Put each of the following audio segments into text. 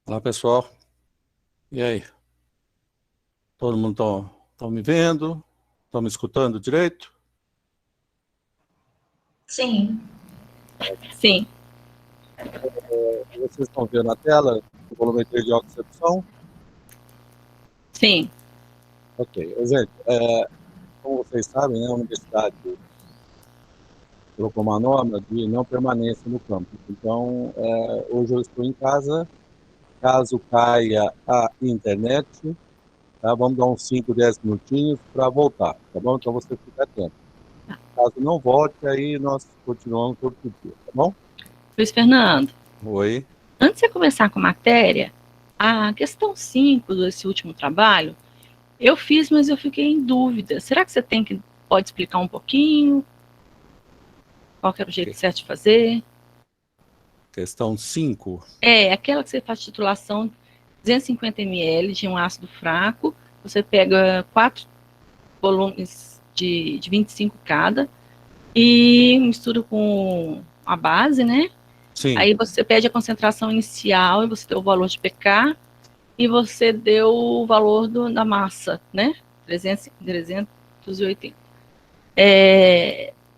Olá, pessoal. E aí? Todo mundo tá me vendo? Estão me escutando direito? Sim. Sim, Vocês estão vendo na tela o volumetria de oxidão? sim. Ok. Gente, como vocês sabem, né, a universidade colocou uma norma de não permanência no campus. Então, hoje eu estou em casa. Caso caia a internet, tá? Vamos dar uns 5, 10 minutinhos para voltar, tá bom? Então, você fica atento. Caso não volte, aí nós continuamos outro dia, tá bom? Luiz Fernando, Oi. antes de você começar com a matéria, a questão 5 desse último trabalho, eu fiz, mas eu fiquei em dúvida. Será que você pode explicar um pouquinho? Qual que era o jeito certo de fazer? Questão 5. É, aquela que você faz titulação 250 ml de um ácido fraco, você pega 4 volumes de 25 cada e mistura com a base, né? Sim. Aí você pede a concentração inicial e você deu o valor de pK e você deu o valor da massa, né? 380.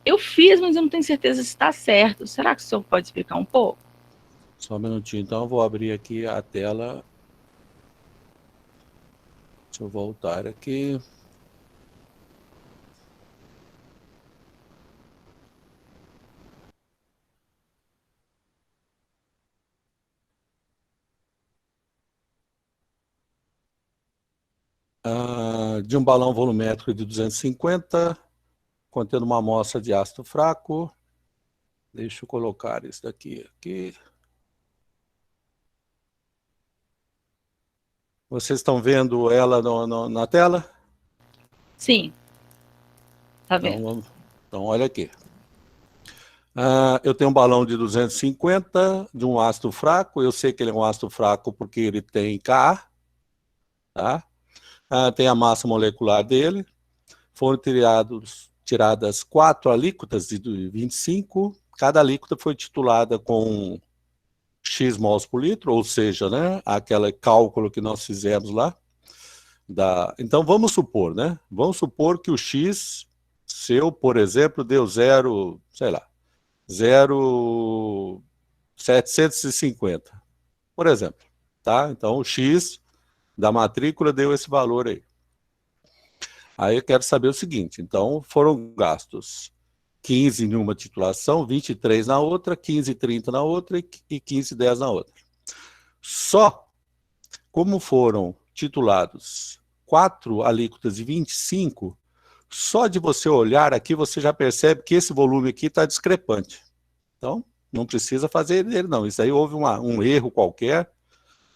Eu fiz, mas eu não tenho certeza se está certo. Será que o senhor pode explicar um pouco? Só um minutinho, então eu vou abrir aqui a tela. Deixa eu voltar aqui. De um balão volumétrico de 250, contendo uma amostra de ácido fraco. Deixa eu colocar isso daqui aqui. Vocês estão vendo ela na tela? Sim, tá vendo? Então olha aqui. Eu tenho um balão de 250, de um ácido fraco. Eu sei que ele é um ácido fraco porque ele tem Ka, tá? Tem a massa molecular dele. Foram tiradas 4 alíquotas de 25. Cada alíquota foi titulada com X mols por litro, ou seja, né, aquele cálculo que nós fizemos lá. Então, vamos supor, né? Vamos supor que o X seu, por exemplo, deu 0, sei lá, 0,750, por exemplo. Tá? Então, o X da matrícula deu esse valor aí. Aí eu quero saber o seguinte, então foram gastos 15 em uma titulação, 23 na outra, 15 e 30 na outra e 15 e 10 na outra. Só como foram titulados 4 alíquotas de 25, só de você olhar aqui você já percebe que esse volume aqui está discrepante. Então, não precisa fazer ele não. Isso aí houve um erro qualquer,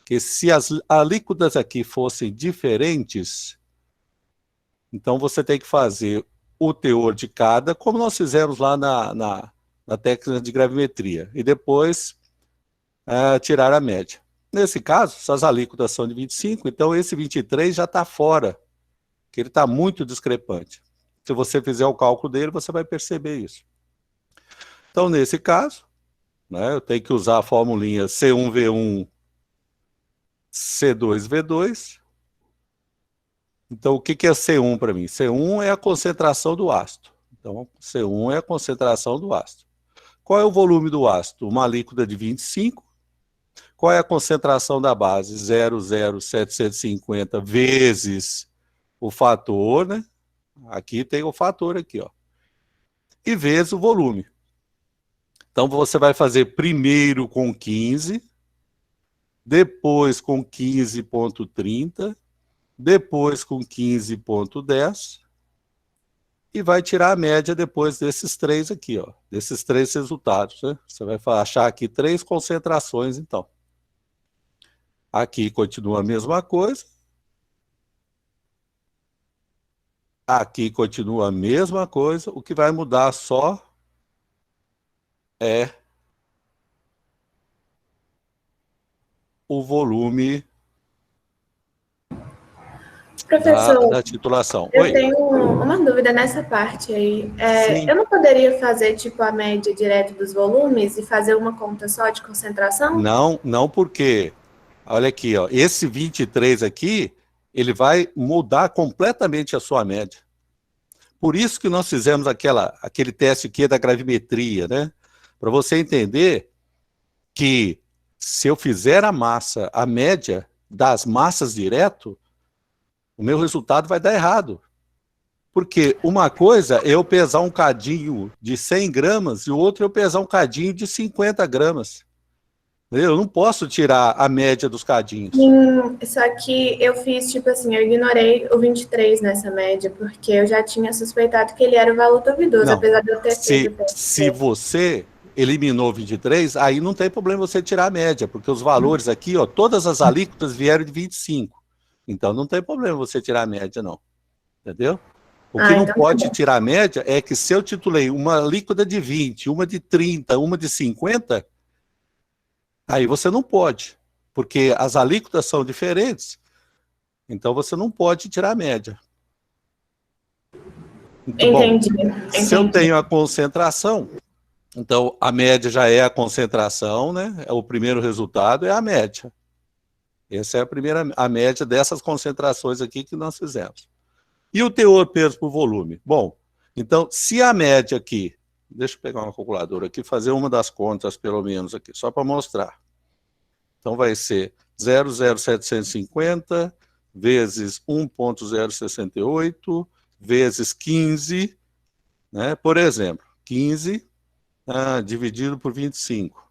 que se as alíquotas aqui fossem diferentes, então você tem que fazer o teor de cada, como nós fizemos lá na técnica de gravimetria, e depois tirar a média. Nesse caso, se as alíquotas são de 25, então esse 23 já está fora, que ele está muito discrepante. Se você fizer o cálculo dele, você vai perceber isso. Então, nesse caso, né, eu tenho que usar a formulinha C1V1, C2V2. Então, o que é C1 para mim? C1 é a concentração do ácido. Então, C1 é a concentração do ácido. Qual é o volume do ácido? Uma alíquota de 25. Qual é a concentração da base? 0,0750 vezes o fator, né? Aqui tem o fator aqui, ó. E vezes o volume. Então, você vai fazer primeiro com 15, depois com 15,30, depois com 15,10 e vai tirar a média depois desses três aqui, ó, desses três resultados, né? Você vai achar aqui 3 concentrações, então. Aqui continua a mesma coisa. Aqui continua a mesma coisa. O que vai mudar só é o volume Professor, da titulação. eu Oi? tenho uma dúvida nessa parte aí. Sim. Eu não poderia fazer, tipo, a média direto dos volumes e fazer uma conta só de concentração? Não, não porque Olha aqui, ó, esse 23 aqui, ele vai mudar completamente a sua média. Por isso que nós fizemos aquele teste aqui da gravimetria, né? Para você entender que se eu fizer a média das massas direto, o meu resultado vai dar errado. Porque uma coisa é eu pesar um cadinho de 100 gramas e o outro é eu pesar um cadinho de 50 gramas. Eu não posso tirar a média dos cadinhos. Só que eu fiz, tipo assim, eu ignorei o 23 nessa média, porque eu já tinha suspeitado que ele era o valor duvidoso, Não, apesar de eu ter feito o teste. se você eliminou 23, aí não tem problema você tirar a média, porque os valores aqui, ó, todas as alíquotas vieram de 25. Então não tem problema você tirar a média, não. Entendeu? O que não Então pode tá bom. tirar a média é que se eu titulei uma alíquota de 20, uma de 30, uma de 50, aí você não pode, porque as alíquotas são diferentes, então você não pode tirar a média. Então, bom, se eu tenho a concentração, então a média já é a concentração, né? O primeiro resultado é a média. Essa é a média dessas concentrações aqui que nós fizemos. E o teor peso por volume? Bom, então, se a média aqui, deixa eu pegar uma calculadora aqui, fazer uma das contas pelo menos aqui, só para mostrar. Então vai ser 0,0750 vezes 1,068 vezes 15, né? Por exemplo, 15 dividido por 25.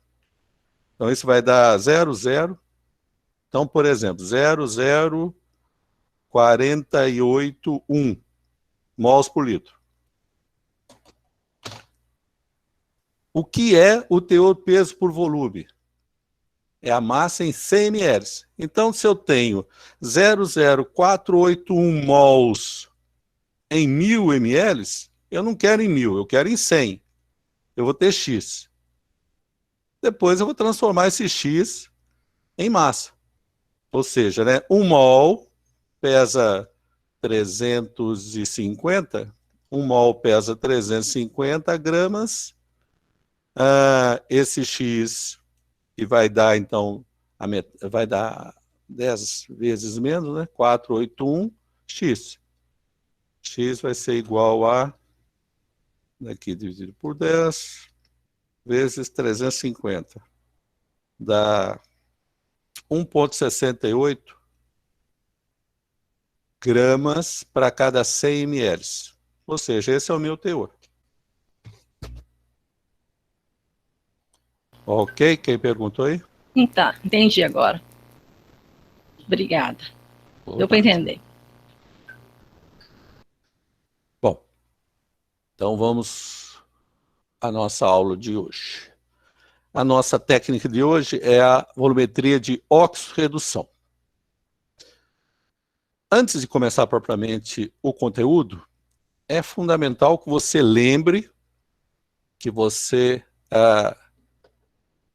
Então isso vai dar 0,0. Então, por exemplo, 0,0481 mols por litro. O que é o teor peso por volume? É a massa em 100 ml. Então, se eu tenho 0,0481 mols em 1000 ml, eu não quero em 1000, eu quero em 100. Eu vou ter X. Depois eu vou transformar esse X em massa. Ou seja, né, 1 mol pesa 350, 1 mol pesa 350 gramas. Esse X que vai dar, então, vai dar 10 vezes menos, né? 481 X. X vai ser igual a, aqui dividido por 10, vezes 350. Dá 1,68 gramas para cada 100 ml. Ou seja, esse é o meu teor. Ok? Quem perguntou aí? Tá, entendi agora. Obrigada. Deu para entender. Bom, então vamos à nossa aula de hoje. A nossa técnica de hoje é a volumetria de oxirredução. Antes de começar propriamente o conteúdo, é fundamental que você lembre, que você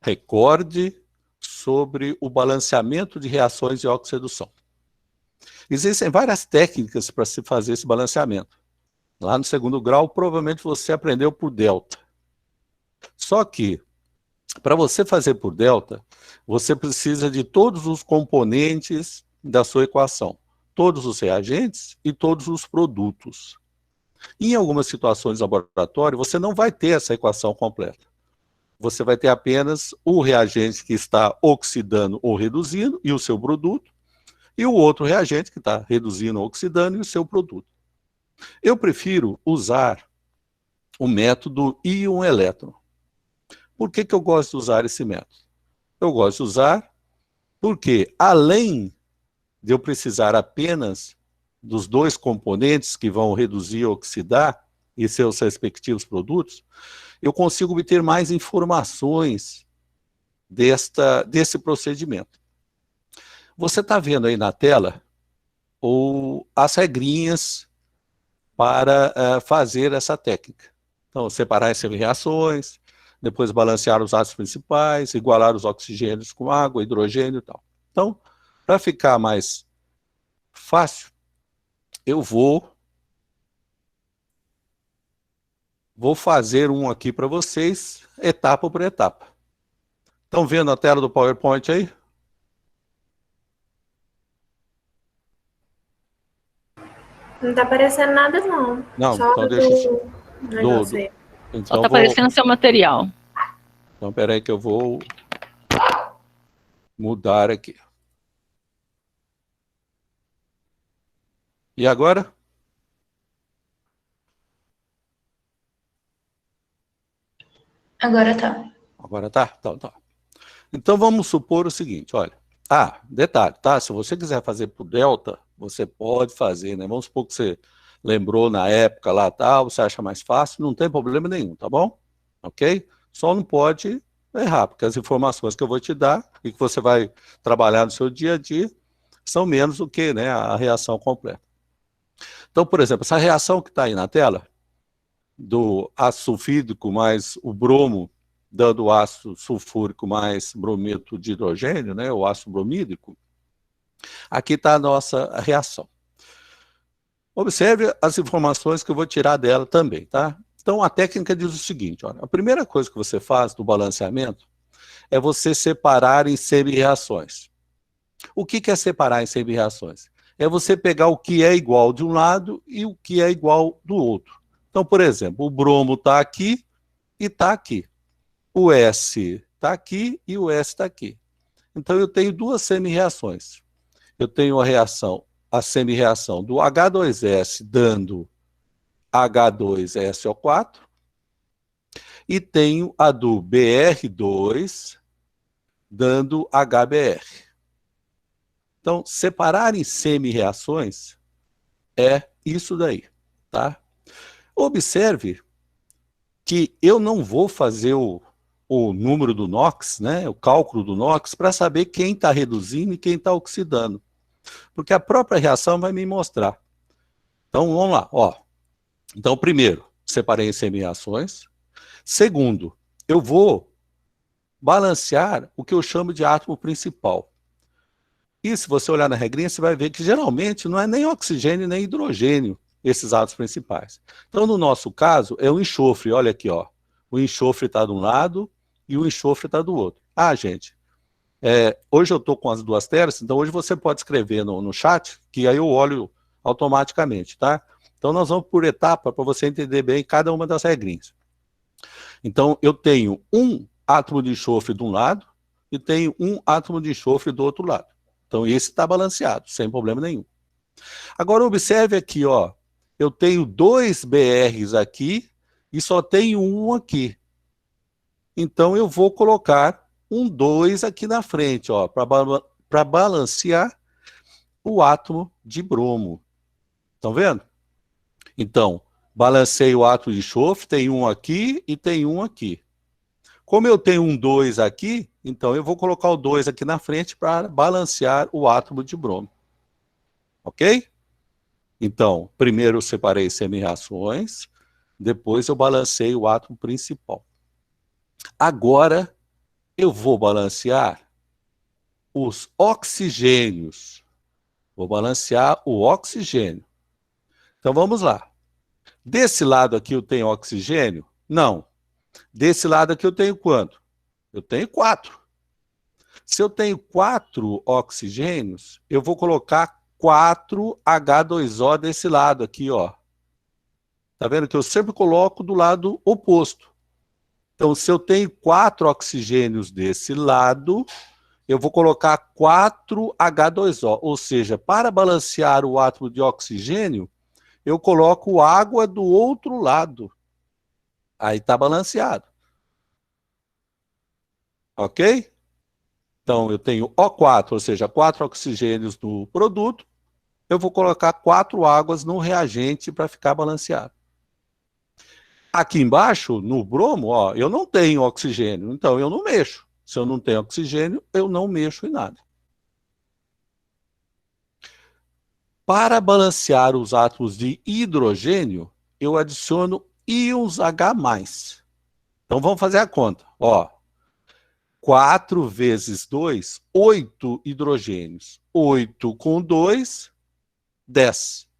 recorde sobre o balanceamento de reações de oxirredução. Existem várias técnicas para se fazer esse balanceamento. Lá no segundo grau, provavelmente você aprendeu por delta. Só que, para você fazer por delta, você precisa de todos os componentes da sua equação. Todos os reagentes e todos os produtos. Em algumas situações de laboratório, você não vai ter essa equação completa. Você vai ter apenas o reagente que está oxidando ou reduzindo e o seu produto, e o outro reagente que está reduzindo ou oxidando e o seu produto. Eu prefiro usar o método íon-elétron. Por que eu gosto de usar esse método? Eu gosto de usar porque, além de eu precisar apenas dos dois componentes que vão reduzir ou oxidar e seus respectivos produtos, eu consigo obter mais informações desse procedimento. Você está vendo aí na tela as regrinhas para fazer essa técnica. Então, separar as reações, depois balancear os ácidos principais, igualar os oxigênios com água, hidrogênio e tal. Então, para ficar mais fácil, eu vou fazer um aqui para vocês, etapa por etapa. Estão vendo a tela do PowerPoint aí? Não tá aparecendo nada, não. Não, Só então deixa eu... do negócio aí. Só Então tá aparecendo seu material. Então, peraí que eu vou mudar aqui. E agora? Agora tá. Agora tá? Então, tá. Então vamos supor o seguinte, olha. Ah, detalhe, tá? Se você quiser fazer por delta, você pode fazer, né? Vamos supor que você lembrou na época lá, tal, você acha mais fácil, não tem problema nenhum, tá bom? Ok? Só não pode errar, porque as informações que eu vou te dar e que você vai trabalhar no seu dia a dia são menos do que, né, a reação completa. Então, por exemplo, essa reação que está aí na tela, do ácido sulfídrico mais o bromo, dando ácido sulfúrico mais brometo de hidrogênio, né, o ácido bromídrico, aqui está a nossa reação. Observe as informações que eu vou tirar dela também, tá? Então, a técnica diz o seguinte, olha, a primeira coisa que você faz do balanceamento é você separar em semi-reações. O que é separar em semi-reações? É você pegar o que é igual de um lado e o que é igual do outro. Então, por exemplo, o bromo está aqui e está aqui. O S está aqui e o S está aqui. Então, eu tenho duas semi-reações. Eu tenho a semi-reação do H2S dando H2SO4 e tenho a do Br2 dando HBr. Então, separar em semi-reações é isso daí, tá? Observe que eu não vou fazer o número do NOx, né, o cálculo do NOx, para saber quem está reduzindo e quem está oxidando. Porque a própria reação vai me mostrar. Então, vamos lá. Ó. Então, primeiro, separei em semi-reações. Segundo, eu vou balancear o que eu chamo de átomo principal. E se você olhar na regrinha, você vai ver que geralmente não é nem oxigênio nem hidrogênio esses átomos principais. Então, no nosso caso, é o enxofre. Olha aqui, ó. O enxofre está de um lado e o enxofre está do outro. Ah, gente, hoje eu estou com as duas telas, então hoje você pode escrever no chat, que aí eu olho automaticamente, tá? Então, nós vamos por etapa para você entender bem cada uma das regrinhas. Então, eu tenho um átomo de enxofre de um lado e tenho um átomo de enxofre do outro lado. Então, esse está balanceado, sem problema nenhum. Agora, observe aqui, ó. Eu tenho dois BRs aqui e só tenho um aqui. Então, eu vou colocar um 2 aqui na frente, ó, para balancear o átomo de bromo. Estão vendo? Então, balancei o átomo de enxofre, tem um aqui e tem um aqui. Como eu tenho um 2 aqui, então eu vou colocar o 2 aqui na frente para balancear o átomo de bromo. Ok? Então, primeiro eu separei semi-reações, depois eu balancei o átomo principal. Agora, eu vou balancear os oxigênios. Vou balancear o oxigênio. Então, vamos lá. Desse lado aqui eu tenho oxigênio? Não. Desse lado aqui eu tenho quanto? Eu tenho 4. Se eu tenho 4 oxigênios, eu vou colocar 4 H2O desse lado aqui, ó. Tá vendo que eu sempre coloco do lado oposto. Então, se eu tenho 4 oxigênios desse lado, eu vou colocar 4 H2O. Ou seja, para balancear o átomo de oxigênio, eu coloco água do outro lado. Aí está balanceado. Ok? Então, eu tenho O4, ou seja, 4 oxigênios no produto. Eu vou colocar 4 águas no reagente para ficar balanceado. Aqui embaixo, no bromo, ó, eu não tenho oxigênio, então eu não mexo. Se eu não tenho oxigênio, eu não mexo em nada. Para balancear os átomos de hidrogênio, eu adiciono íons H+. Então vamos fazer a conta. Ó, 4 vezes 2, 8 hidrogênios. 8 com 2, 10.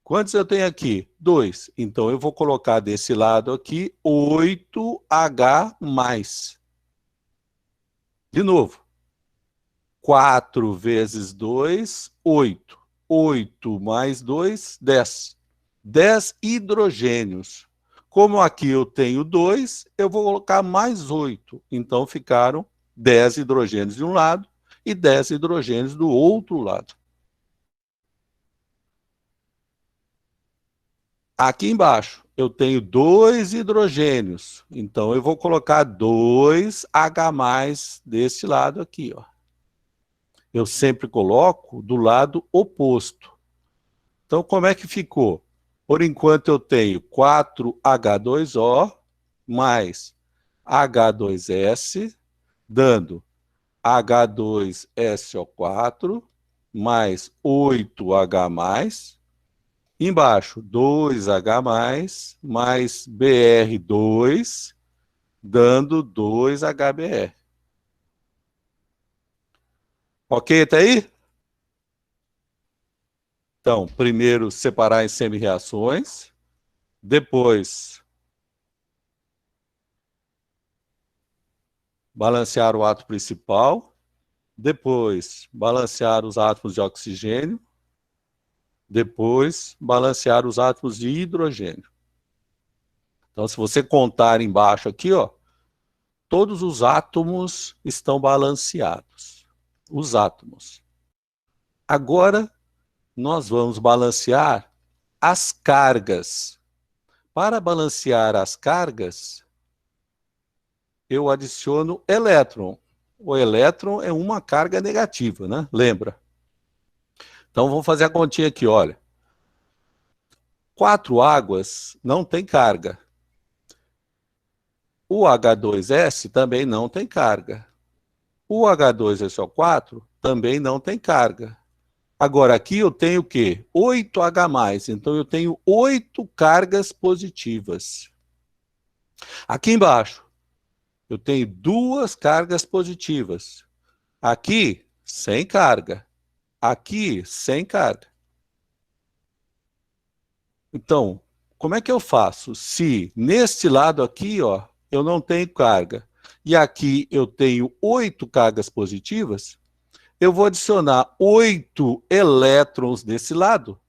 Quantos eu tenho aqui? 2. Então, eu vou colocar desse lado aqui 8H+. De novo. 4 vezes 2, 8. 8 mais 2, 10. 10 hidrogênios. Como aqui eu tenho 2, eu vou colocar mais 8. Então ficaram 10 hidrogênios de um lado e 10 hidrogênios do outro lado. Aqui embaixo eu tenho 2 hidrogênios. Então eu vou colocar 2H+ desse lado aqui, ó. Eu sempre coloco do lado oposto. Então, como é que ficou? Por enquanto, eu tenho 4H2O mais H2S, dando H2SO4 mais 8H+. Embaixo, 2H+, mais Br2, dando 2HBr. Ok, tá aí? Então, primeiro separar em semi-reações, depois balancear o átomo principal, depois balancear os átomos de oxigênio, depois balancear os átomos de hidrogênio. Então, se você contar embaixo aqui, ó, todos os átomos estão balanceados. Os átomos. Agora, nós vamos balancear as cargas. Para balancear as cargas, eu adiciono elétron. O elétron é uma carga negativa, né? Lembra? Então, vamos fazer a continha aqui, olha. 4 águas não tem carga. O H2S também não tem carga. O H2SO4 também não tem carga. Agora, aqui eu tenho o quê? 8H+, então eu tenho 8 cargas positivas. Aqui embaixo, eu tenho 2 cargas positivas. Aqui, sem carga. Aqui, sem carga. Então, como é que eu faço? Se neste lado aqui, ó, eu não tenho carga, e aqui eu tenho 8 cargas positivas, eu vou adicionar 8 elétrons desse lado,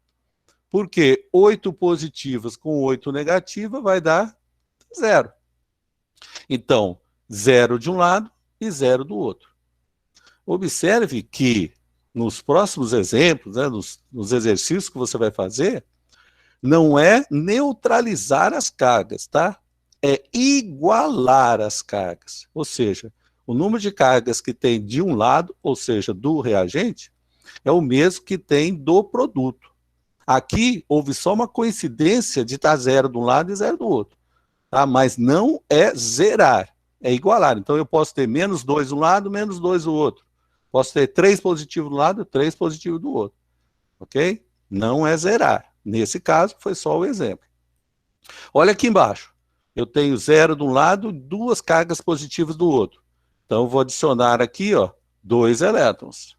porque 8 positivas com 8 negativas vai dar 0. Então, 0 de um lado e 0 do outro. Observe que nos próximos exemplos, né, nos exercícios que você vai fazer, não é neutralizar as cargas, tá? É igualar as cargas. Ou seja, o número de cargas que tem de um lado, ou seja, do reagente, é o mesmo que tem do produto. Aqui houve só uma coincidência de estar 0 de um lado e 0 do outro. Tá? Mas não é zerar, é igualar. Então eu posso ter menos 2 de um lado, menos 2 do outro. Posso ter 3 positivos do lado e 3 positivos do outro. Ok? Não é zerar. Nesse caso, foi só o exemplo. Olha aqui embaixo. Eu tenho 0 de um lado e 2 cargas positivas do outro. Então, eu vou adicionar aqui, ó, 2 elétrons.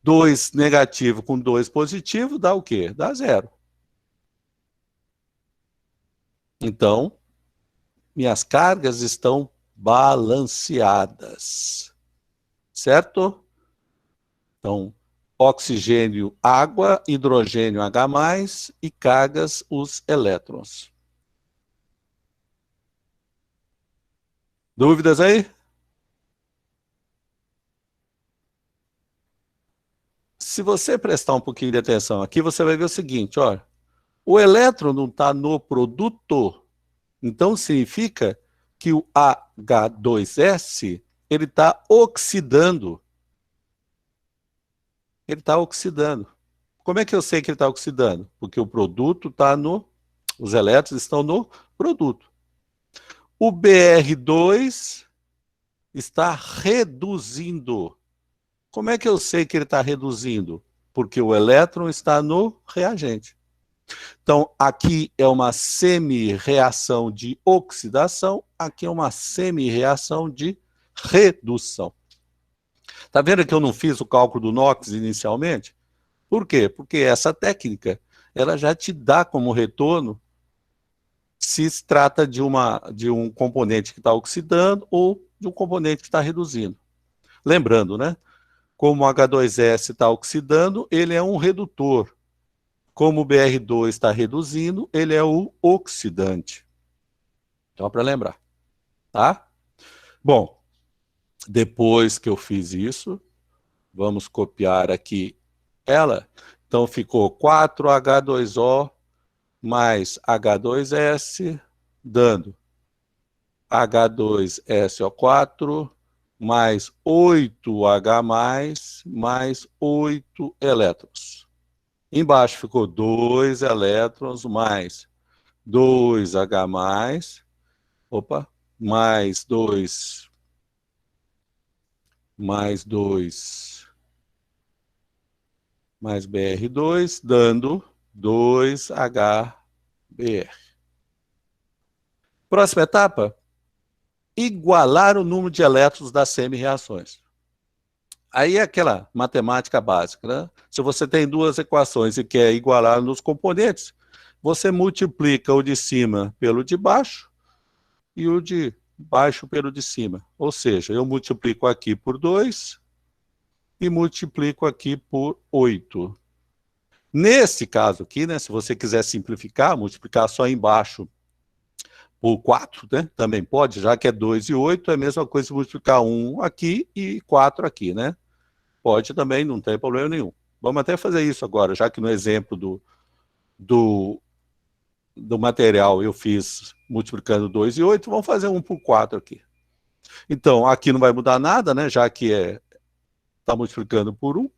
2 negativo com 2 positivo dá o quê? Dá 0. Então, minhas cargas estão balanceadas. Certo? Então, oxigênio, água, hidrogênio, H+, e cargas, os elétrons. Dúvidas aí? Se você prestar um pouquinho de atenção aqui, você vai ver o seguinte, olha. O elétron não está no produto, então significa que o H2S, ele está oxidando. Ele está oxidando. Como é que eu sei que ele está oxidando? Porque o produto está no... Os elétrons estão no produto. O Br2 está reduzindo. Como é que eu sei que ele está reduzindo? Porque o elétron está no reagente. Então, aqui é uma semi-reação de oxidação, aqui é uma semi-reação de redução. Está vendo que eu não fiz o cálculo do NOx inicialmente? Por quê? Porque essa técnica, ela já te dá como retorno se trata de um componente que está oxidando ou de um componente que está reduzindo. Lembrando, né? Como o H2S está oxidando, ele é um redutor. Como o Br2 está reduzindo, ele é o oxidante. Só para lembrar, tá? Bom, depois que eu fiz isso, vamos copiar aqui ela. Então ficou 4H2O mais H2S, dando H2SO4 mais 8H mais 8 elétrons. Embaixo ficou 2 elétrons mais 2H mais 2 mais Br2, dando 2HBr. Próxima etapa, igualar o número de elétrons das semi-reações. Aí é aquela matemática básica, né? Se você tem duas equações e quer igualar nos componentes, você multiplica o de cima pelo de baixo e o de baixo pelo de cima. Ou seja, eu multiplico aqui por 2 e multiplico aqui por 8. Nesse caso aqui, né, se você quiser simplificar, multiplicar só embaixo por 4, né, também pode, já que é 2 e 8, é a mesma coisa que multiplicar 1 aqui e 4 aqui, né? Pode também, não tem problema nenhum. Vamos até fazer isso agora, já que no exemplo do material eu fiz multiplicando 2 e 8, vamos fazer 1 por 4 aqui. Então, aqui não vai mudar nada, né, já que está multiplicando por 1.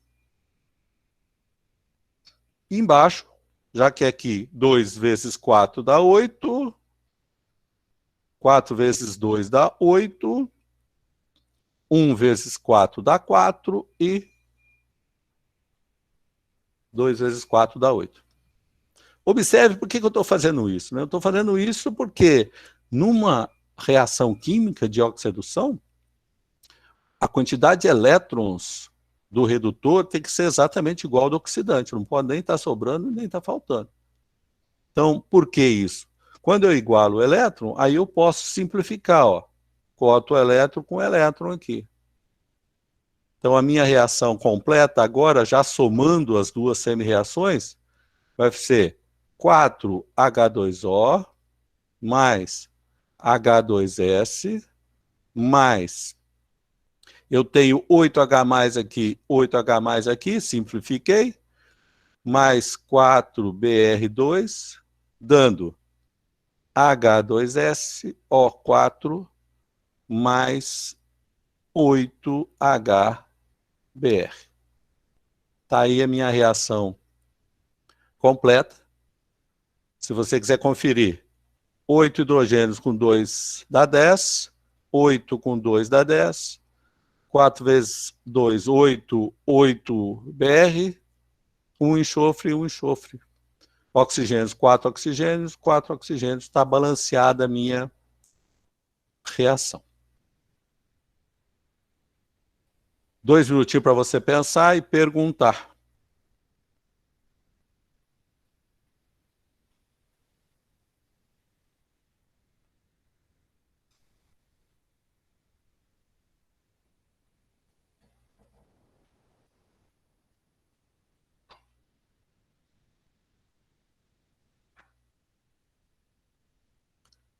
E embaixo, já que aqui 2 vezes 4 dá 8, 4 vezes 2 dá 8, 1 vezes 4 dá 4 e 2 vezes 4 dá 8. Observe por que eu estou fazendo isso, né? Eu estou fazendo isso porque numa reação química de oxidação, a quantidade de elétrons do redutor tem que ser exatamente igual ao do oxidante, não pode nem estar sobrando nem estar faltando. Então, por que isso? Quando eu igualo o elétron, aí eu posso simplificar, ó. Coto o elétron com o elétron aqui. Então, a minha reação completa agora, já somando as duas semi-reações, vai ser 4H2O mais H2S mais, eu tenho 8H aqui, 8H aqui, simplifiquei, mais 4Br2, dando H2SO4 mais 8HBr. Está aí a minha reação completa. Se você quiser conferir, 8 hidrogênios com 2 dá 10, 8 com 2 dá 10, 4 vezes 2, 8, 8Br, 1 enxofre e 1 enxofre. Oxigênios, 4 oxigênios, 4 oxigênios. Está balanceada a minha reação. 2 minutinhos para você pensar e perguntar.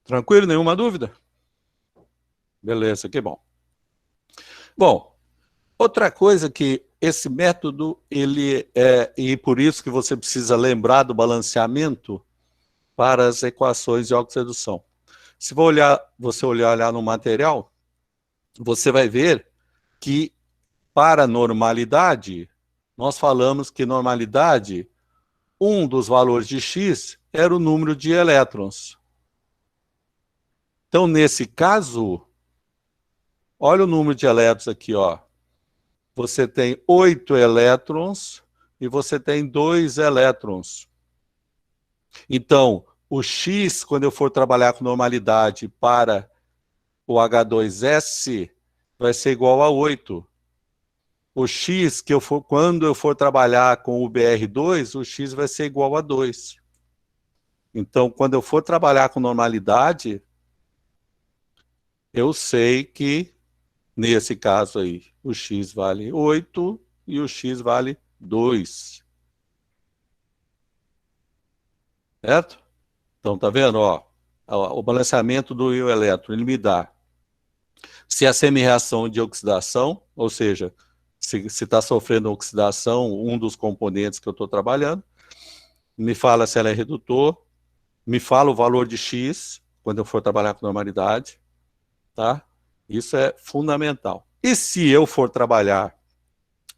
Tranquilo? Nenhuma dúvida? Beleza, que bom. Bom, outra coisa que esse método, ele e por isso que você precisa lembrar do balanceamento para as equações de oxidação. Se você olhar no material, você vai ver que para normalidade, nós falamos que normalidade, um dos valores de X era o número de elétrons. Então, nesse caso, olha o número de elétrons aqui, ó. Você tem 8 elétrons e você tem 2 elétrons. Então, o X, quando eu for trabalhar com normalidade para o H2S, vai ser igual a 8. O X, quando eu for trabalhar com o Br2, o X vai ser igual a 2. Então, quando eu for trabalhar com normalidade, eu sei que Nesse caso aí, o X vale 8 e o X vale 2. Certo? Então, tá vendo? Ó, o balanceamento do íon elétron, ele me dá se a semi-reação de oxidação, ou seja, se está sofrendo oxidação, um dos componentes que eu estou trabalhando, me fala se ela é redutor, me fala o valor de X, quando eu for trabalhar com normalidade, tá? Isso é fundamental. E se eu for trabalhar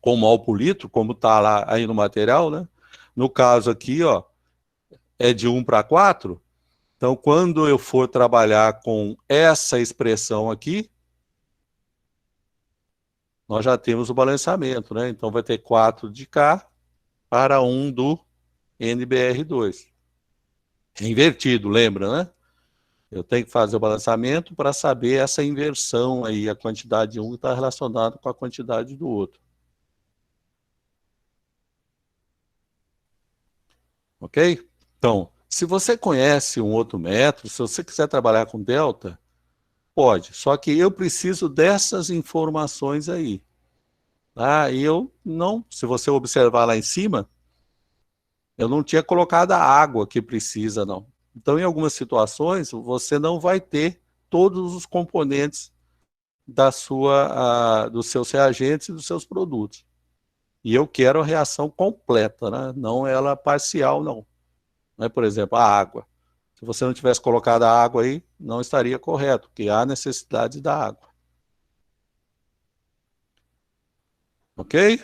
com mol por litro, como está lá aí no material, né? No caso aqui, ó, é de 1 para 4, então quando eu for trabalhar com essa expressão aqui, nós já temos o balanceamento, né? Então vai ter 4 de K para 1 do NBR2. É invertido, lembra, né? Eu tenho que fazer o balanceamento para saber essa inversão aí, a quantidade de um está relacionada com a quantidade do outro. Ok? Então, se você conhece um outro método, se você quiser trabalhar com delta, pode. Só que eu preciso dessas informações aí. Tá? E eu não, se você observar lá em cima, eu não tinha colocado a água que precisa, não. Então, em algumas situações, você não vai ter todos os componentes dos seus reagentes e dos seus produtos. E eu quero a reação completa, né? Não ela parcial, não. Não é, por exemplo, a água. Se você não tivesse colocado a água aí, não estaria correto, porque há necessidade da água. Ok?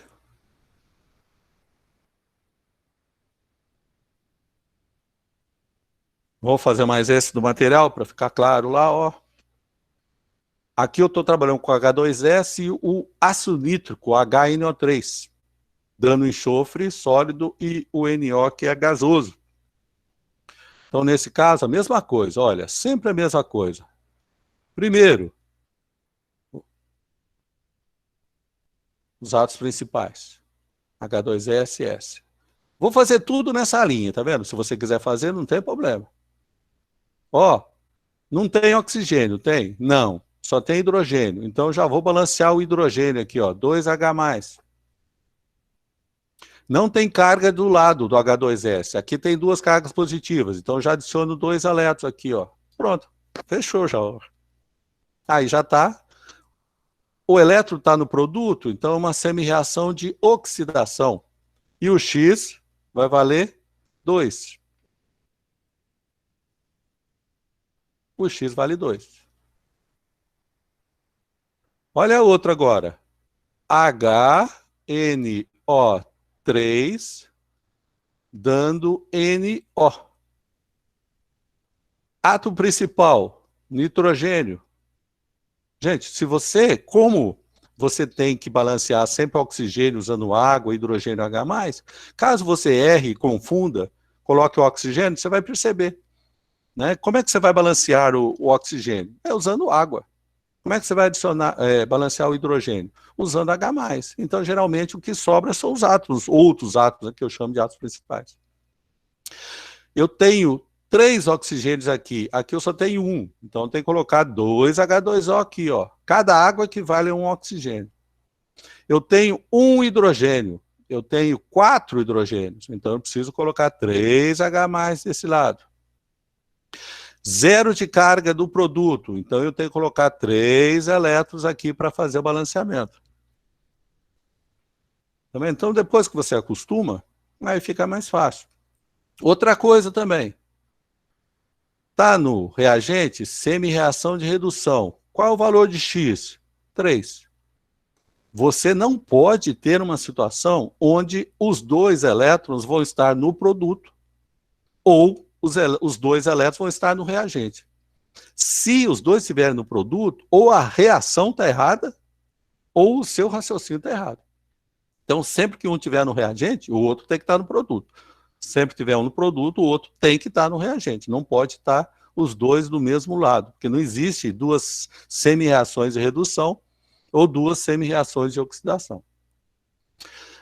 Vou fazer mais esse do material para ficar claro lá, ó. Aqui eu estou trabalhando com H2S e o ácido nítrico, HNO3, dando enxofre sólido e o NO, que é gasoso. Então, nesse caso, a mesma coisa, olha, sempre a mesma coisa. Primeiro, os átomos principais, H2S e S. Vou fazer tudo nessa linha, tá vendo? Se você quiser fazer, não tem problema. Ó, não tem oxigênio, tem? Não, só tem hidrogênio. Então, já vou balancear o hidrogênio aqui, ó, 2H+. Não tem carga do lado do H2S. Aqui tem 2 cargas positivas, então já adiciono 2 elétrons aqui, ó. Pronto, fechou já. Aí já está. O elétron está no produto, então é uma semi-reação de oxidação. E o X vai valer 2. O X vale 2. Olha a outra agora. HNO3 dando NO. Átomo principal, nitrogênio. Gente, como você tem que balancear sempre oxigênio usando água, hidrogênio H+, caso você erre e confunda, coloque o oxigênio, você vai perceber. Né? Como é que você vai balancear o oxigênio? É usando água. Como é que você vai balancear o hidrogênio? Usando H+. Então, geralmente, o que sobra são os átomos, outros átomos, que eu chamo de átomos principais. Eu tenho 3 oxigênios aqui. Aqui eu só tenho 1. Então, eu tenho que colocar 2 H2O aqui, ó. Cada água equivale a 1 oxigênio. Eu tenho 1 hidrogênio. Eu tenho 4 hidrogênios. Então, eu preciso colocar 3 H+ desse lado. 0 de carga do produto. Então, eu tenho que colocar 3 elétrons aqui para fazer o balanceamento. Tá vendo? Então, depois que você acostuma, aí fica mais fácil. Outra coisa também. Está no reagente, semi-reação de redução. Qual é o valor de X? 3. Você não pode ter uma situação onde os 2 elétrons vão estar no produto ou os 2 elétrons vão estar no reagente. Se os 2 estiverem no produto, ou a reação está errada, ou o seu raciocínio está errado. Então, sempre que um estiver no reagente, o outro tem que estar no produto. Sempre que tiver um no produto, o outro tem que estar no reagente. Não pode estar os 2 do mesmo lado, porque não existe 2 semi-reações de redução ou 2 semi-reações de oxidação.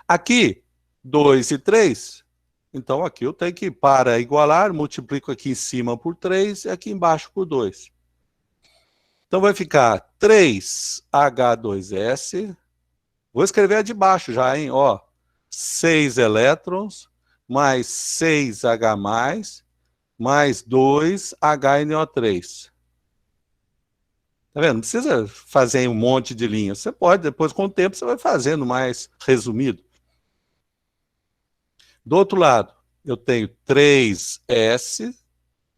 Aqui, 2 e 3, então aqui eu tenho que, para igualar, multiplico aqui em cima por 3 e aqui embaixo por 2. Então vai ficar 3H2S, vou escrever a de baixo já, hein? Ó, 6 elétrons, mais 6H+, mais 2HNO3. Tá vendo? Não precisa fazer um monte de linhas. Você pode, depois com o tempo, você vai fazendo mais resumido. Do outro lado, eu tenho 3S,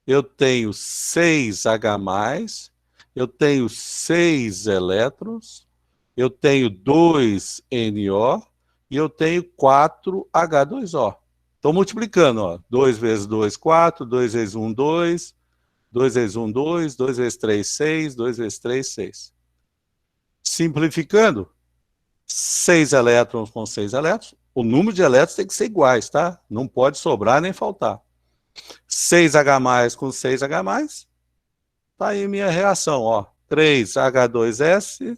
eu tenho 6H+, eu tenho 6 elétrons, eu tenho 2NO e eu tenho 4H2O. Estou multiplicando, ó. 2 vezes 2, 4, 2 vezes 1, 2, 2 vezes 1, 2, 2 vezes 3, 6, 2 vezes 3, 6. Simplificando, 6 elétrons com 6 elétrons, o número de elétrons tem que ser iguais, tá? Não pode sobrar nem faltar. 6H+ com 6H+, tá aí minha reação, ó. 3H2S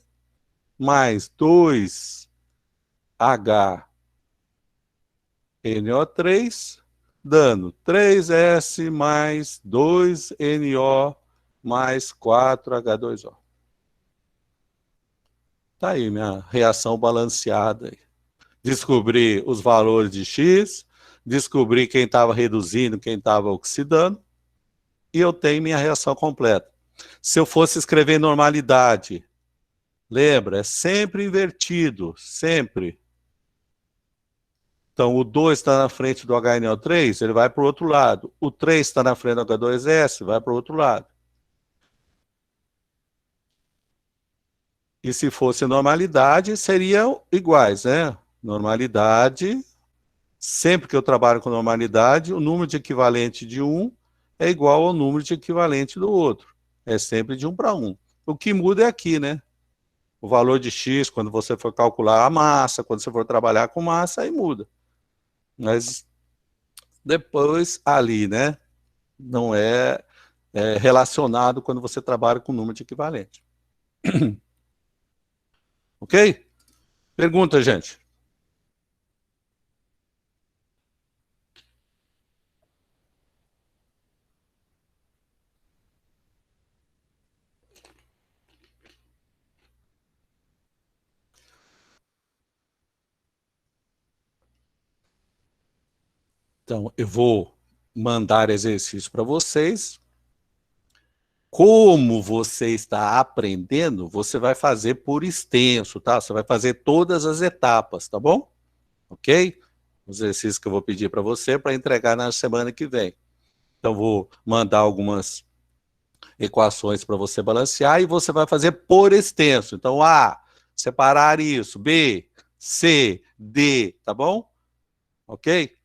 mais 2HNO3, dando 3S mais 2NO mais 4H2O. Tá aí minha reação balanceada. Descobri os valores de X, descobri quem estava reduzindo, quem estava oxidando, e eu tenho minha reação completa. Se eu fosse escrever normalidade, lembra, é sempre invertido, sempre. Então, o 2 está na frente do HNO3, ele vai para o outro lado. O 3 está na frente do H2S, vai para o outro lado. E se fosse normalidade, seriam iguais, né? Normalidade, sempre que eu trabalho com normalidade, o número de equivalente de um é igual ao número de equivalente do outro. É sempre de 1 para 1. O que muda é aqui, né? O valor de X, quando você for calcular a massa, quando você for trabalhar com massa, aí muda. Mas depois ali, né? Não é relacionado quando você trabalha com número de equivalente. Ok? Pergunta, gente. Então, eu vou mandar exercício para vocês. Como você está aprendendo, você vai fazer por extenso, tá? Você vai fazer todas as etapas, tá bom? Ok? Os exercícios que eu vou pedir para você para entregar na semana que vem. Então, vou mandar algumas equações para você balancear e você vai fazer por extenso. Então, A, separar isso, B, C, D, tá bom? Ok?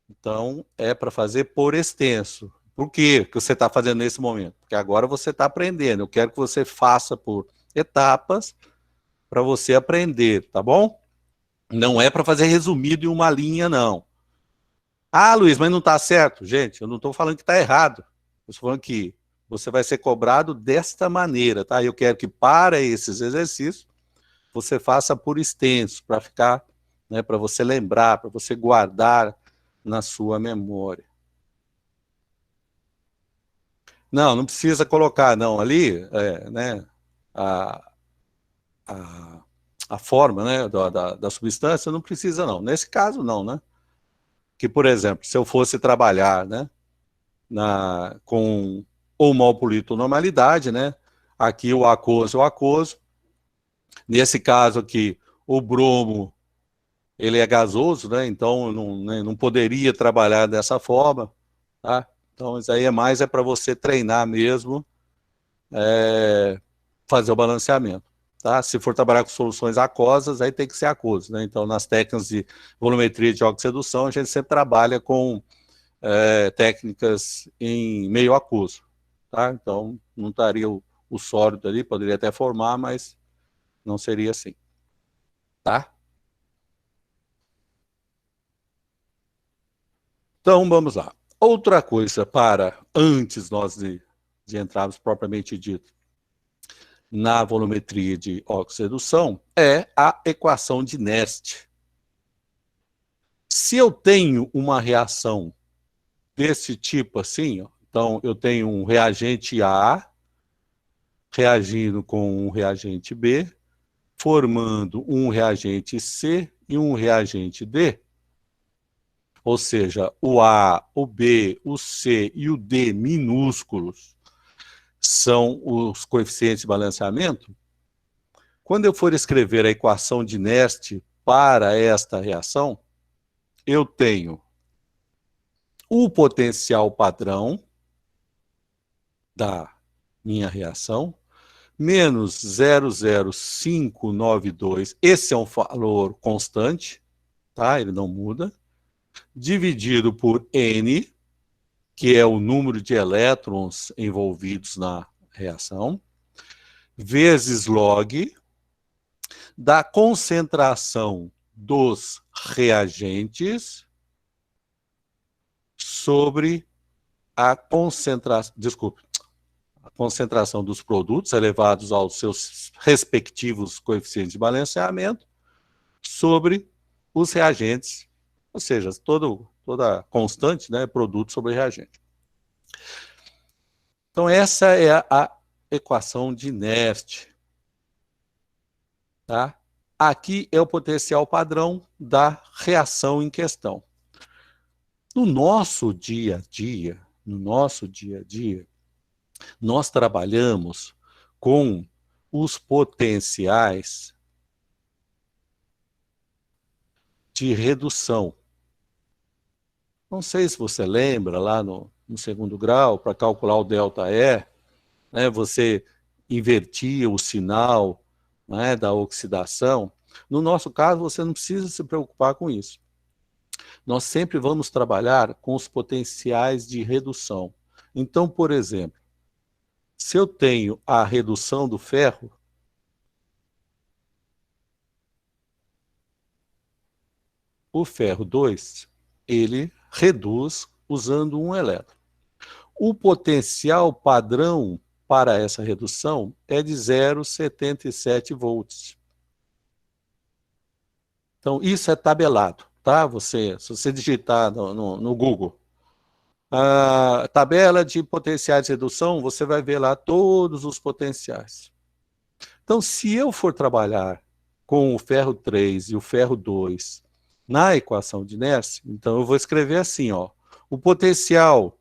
Então, é para fazer por extenso. Por que você está fazendo nesse momento? Porque agora você está aprendendo. Eu quero que você faça por etapas para você aprender, tá bom? Não é para fazer resumido em uma linha, não. Ah, Luiz, mas não está certo. Gente, eu não estou falando que está errado. Eu estou falando que você vai ser cobrado desta maneira, tá? Eu quero que para esses exercícios você faça por extenso, para ficar, né, para você lembrar, para você guardar na sua memória. Não, não precisa colocar, não. Ali, né, a, a, a forma, né, da substância não precisa, não. Nesse caso, não, né? Que, por exemplo, se eu fosse trabalhar, né, com homopolitonormalidade, né, aqui o aquoso é o aquoso. Nesse caso aqui, o bromo, ele é gasoso, né, então não poderia trabalhar dessa forma, tá? Então, isso aí é para você treinar mesmo, fazer o balanceamento. Tá? Se for trabalhar com soluções aquosas, aí tem que ser aquoso. Né? Então, nas técnicas de volumetria de oxedução, a gente sempre trabalha com técnicas em meio aquoso. Tá? Então, não estaria o sólido ali, poderia até formar, mas não seria assim. Tá? Então, vamos lá. Outra coisa para, antes nós de entrarmos propriamente dito na volumetria de oxidação, é a equação de Nernst. Se eu tenho uma reação desse tipo assim, ó, então eu tenho um reagente A reagindo com um reagente B, formando um reagente C e um reagente D. Ou seja, o A, o B, o C e o D minúsculos são os coeficientes de balanceamento. Quando eu for escrever a equação de Nernst para esta reação, eu tenho o potencial padrão da minha reação, menos 0,0592, esse é um valor constante, tá? Ele não muda, dividido por N, que é o número de elétrons envolvidos na reação, vezes log da concentração dos reagentes sobre a concentração dos produtos elevados aos seus respectivos coeficientes de balanceamento sobre os reagentes, ou seja, toda constante, né, produto sobre reagente. Então, essa é a equação de Nernst. Tá? Aqui é o potencial padrão da reação em questão. No nosso dia a dia, nós trabalhamos com os potenciais de redução. Não sei se você lembra, lá no segundo grau, para calcular o ΔE, né, você invertia o sinal, né, da oxidação. No nosso caso, você não precisa se preocupar com isso. Nós sempre vamos trabalhar com os potenciais de redução. Então, por exemplo, se eu tenho a redução do ferro, o ferro 2, ele reduz usando um elétron. O potencial padrão para essa redução é de 0,77 volts. Então, isso é tabelado, tá? Se você digitar no Google, a tabela de potenciais de redução, você vai ver lá todos os potenciais. Então, se eu for trabalhar com o ferro 3 e o ferro 2 na equação de Nernst, então eu vou escrever assim, ó, o potencial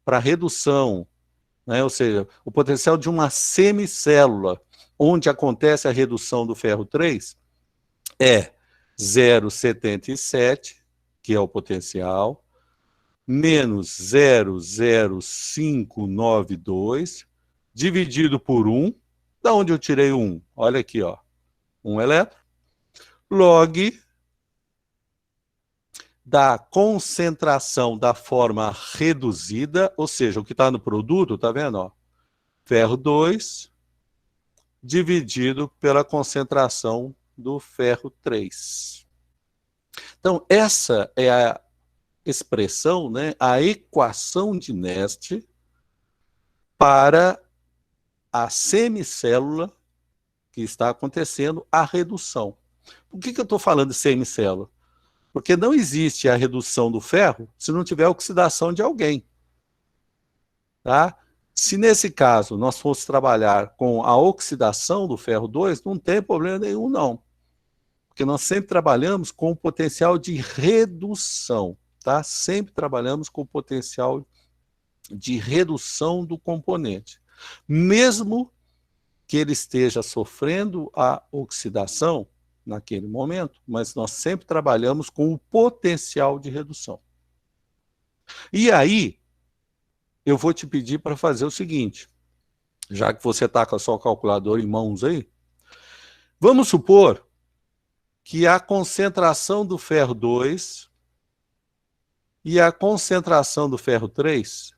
para redução, né, ou seja, o potencial de uma semicélula onde acontece a redução do ferro 3 é 0,77, que é o potencial, menos 0,0592, dividido por 1. Da onde eu tirei 1? Olha aqui, ó, 1 elétron, log da concentração da forma reduzida, ou seja, o que está no produto, tá vendo? Ó? Ferro 2 dividido pela concentração do ferro 3. Então, essa é a expressão, né, a equação de Nernst para a semicélula que está acontecendo a redução. Por que eu estou falando de semicélula? Porque não existe a redução do ferro se não tiver oxidação de alguém. Tá? Se nesse caso nós fosse trabalhar com a oxidação do ferro 2, não tem problema nenhum, não. Porque nós sempre trabalhamos com o potencial de redução. Tá? Sempre trabalhamos com o potencial de redução do componente. Mesmo que ele esteja sofrendo a oxidação naquele momento, mas nós sempre trabalhamos com o potencial de redução. E aí, eu vou te pedir para fazer o seguinte, já que você está com a sua calculadora em mãos aí, vamos supor que a concentração do ferro 2 e a concentração do ferro 3,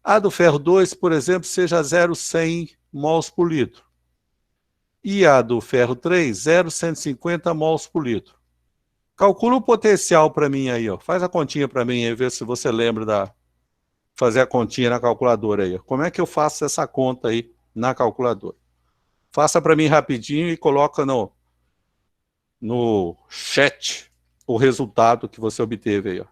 a do ferro 2, por exemplo, seja 0,100 mols por litro. E a do ferro 3, 0,150 mols por litro. Calcula o potencial para mim aí, ó. Faz a continha para mim aí, ver se você lembra de fazer a continha na calculadora aí. Como é que eu faço essa conta aí na calculadora? Faça para mim rapidinho e coloca no chat o resultado que você obteve aí, ó.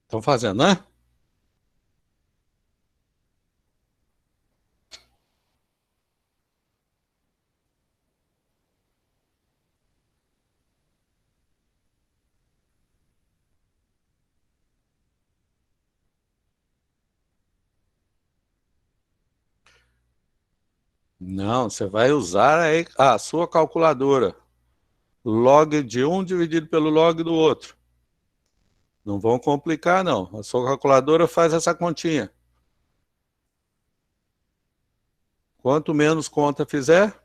Estão fazendo, né? Não, você vai usar aí a sua calculadora. Log de um dividido pelo log do outro. Não vão complicar, não. A sua calculadora faz essa continha. Quanto menos conta fizer,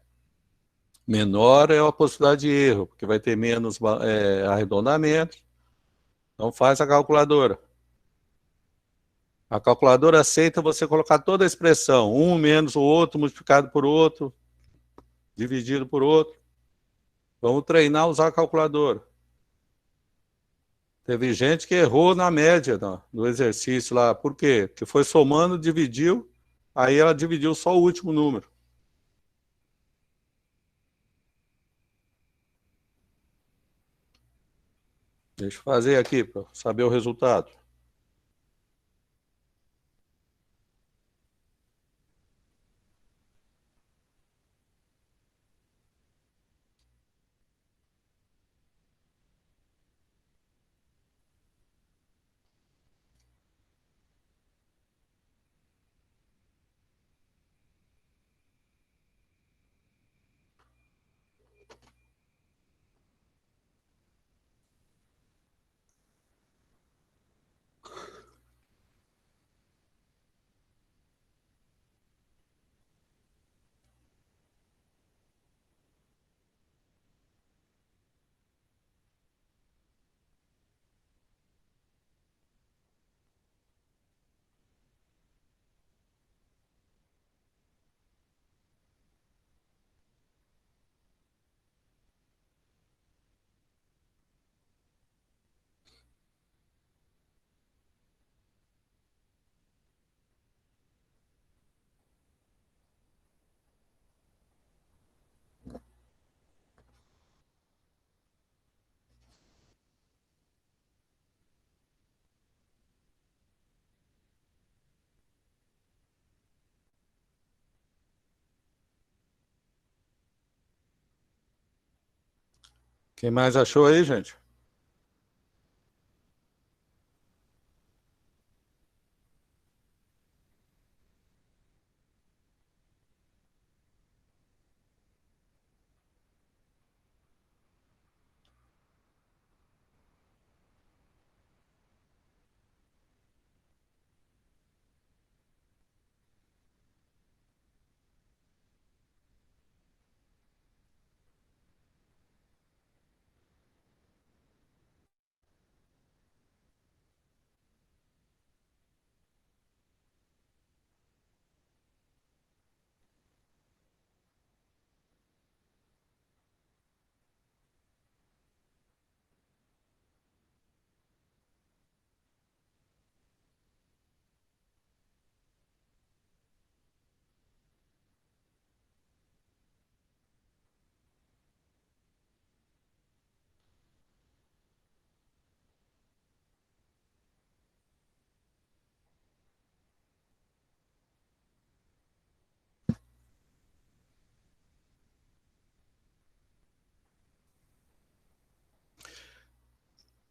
menor é a possibilidade de erro, porque vai ter menos arredondamento. Então faz a calculadora. A calculadora aceita você colocar toda a expressão, um menos o outro, multiplicado por outro, dividido por outro. Vamos treinar a usar a calculadora. Teve gente que errou na média do exercício lá. Por quê? Porque foi somando, dividiu, aí ela dividiu só o último número. Deixa eu fazer aqui para saber o resultado. Quem mais achou aí, gente?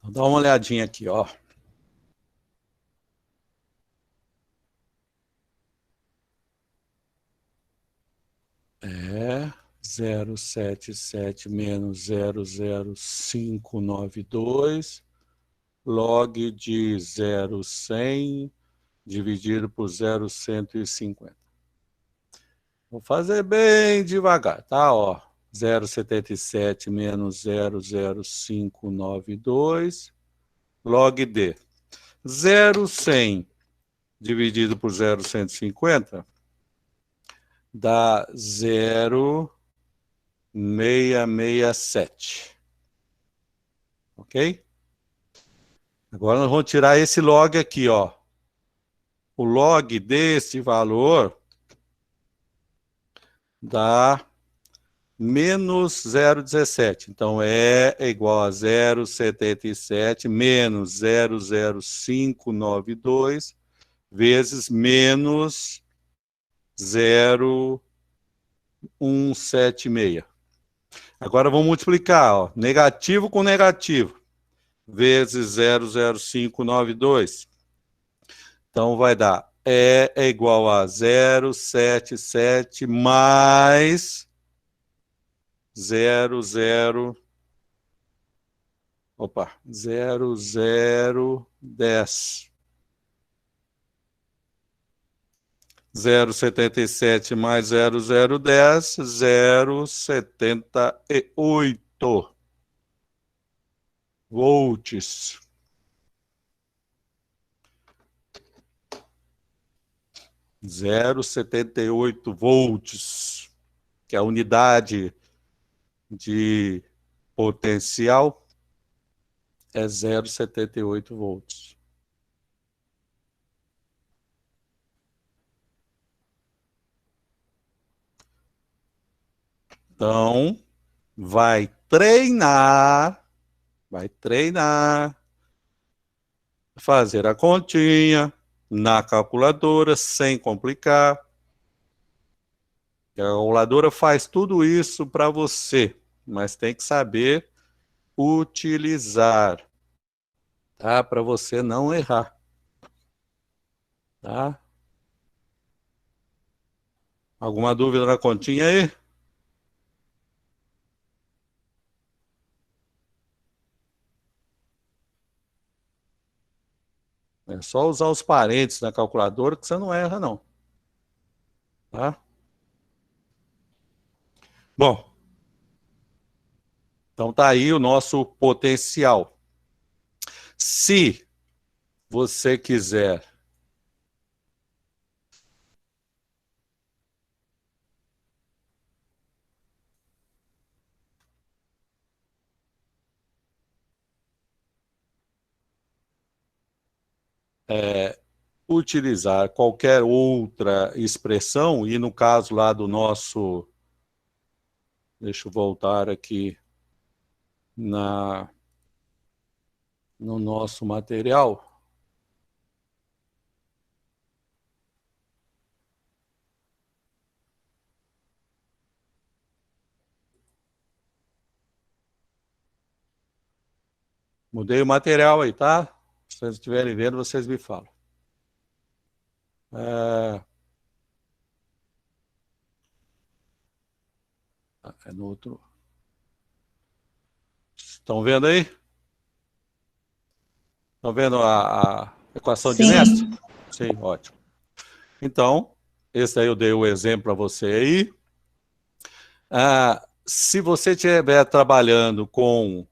Então, dá uma olhadinha aqui, ó. É 077 menos 00592 log de 0,100 dividido por 0,150. Vou fazer bem devagar, tá? Ó, 0,77 menos 0,0592 log de 0,100 dividido por 0,150 dá 0,667. Ok? Agora nós vamos tirar esse log aqui, ó. O log desse valor dá menos 0,17. Então, é igual a 0,77 menos 0,0592 vezes menos 0,176. Agora, vamos multiplicar. Ó, negativo com negativo. Vezes 0,0592. Então, vai dar é igual a 0,77 mais 0,010. 0,77 mais 0,010, 0,78 volts. Zero 78 volts, que é a unidade de potencial é 0,78 volts. Então, vai treinar, fazer a continha na calculadora, sem complicar. A calculadora faz tudo isso para você, mas tem que saber utilizar, tá? Para você não errar, tá? Alguma dúvida na continha aí? É só usar os parênteses na calculadora que você não erra, não. Tá? Bom, então tá aí o nosso potencial. Se você quiser utilizar qualquer outra expressão, e no caso lá do nosso... Deixa eu voltar aqui no nosso material. Mudei o material aí, tá? Se vocês estiverem vendo, vocês me falam. É no outro. Estão vendo aí? Estão vendo a equação de Nernst? Sim, ótimo. Então, esse aí eu dei o exemplo para você aí. Se você estiver trabalhando com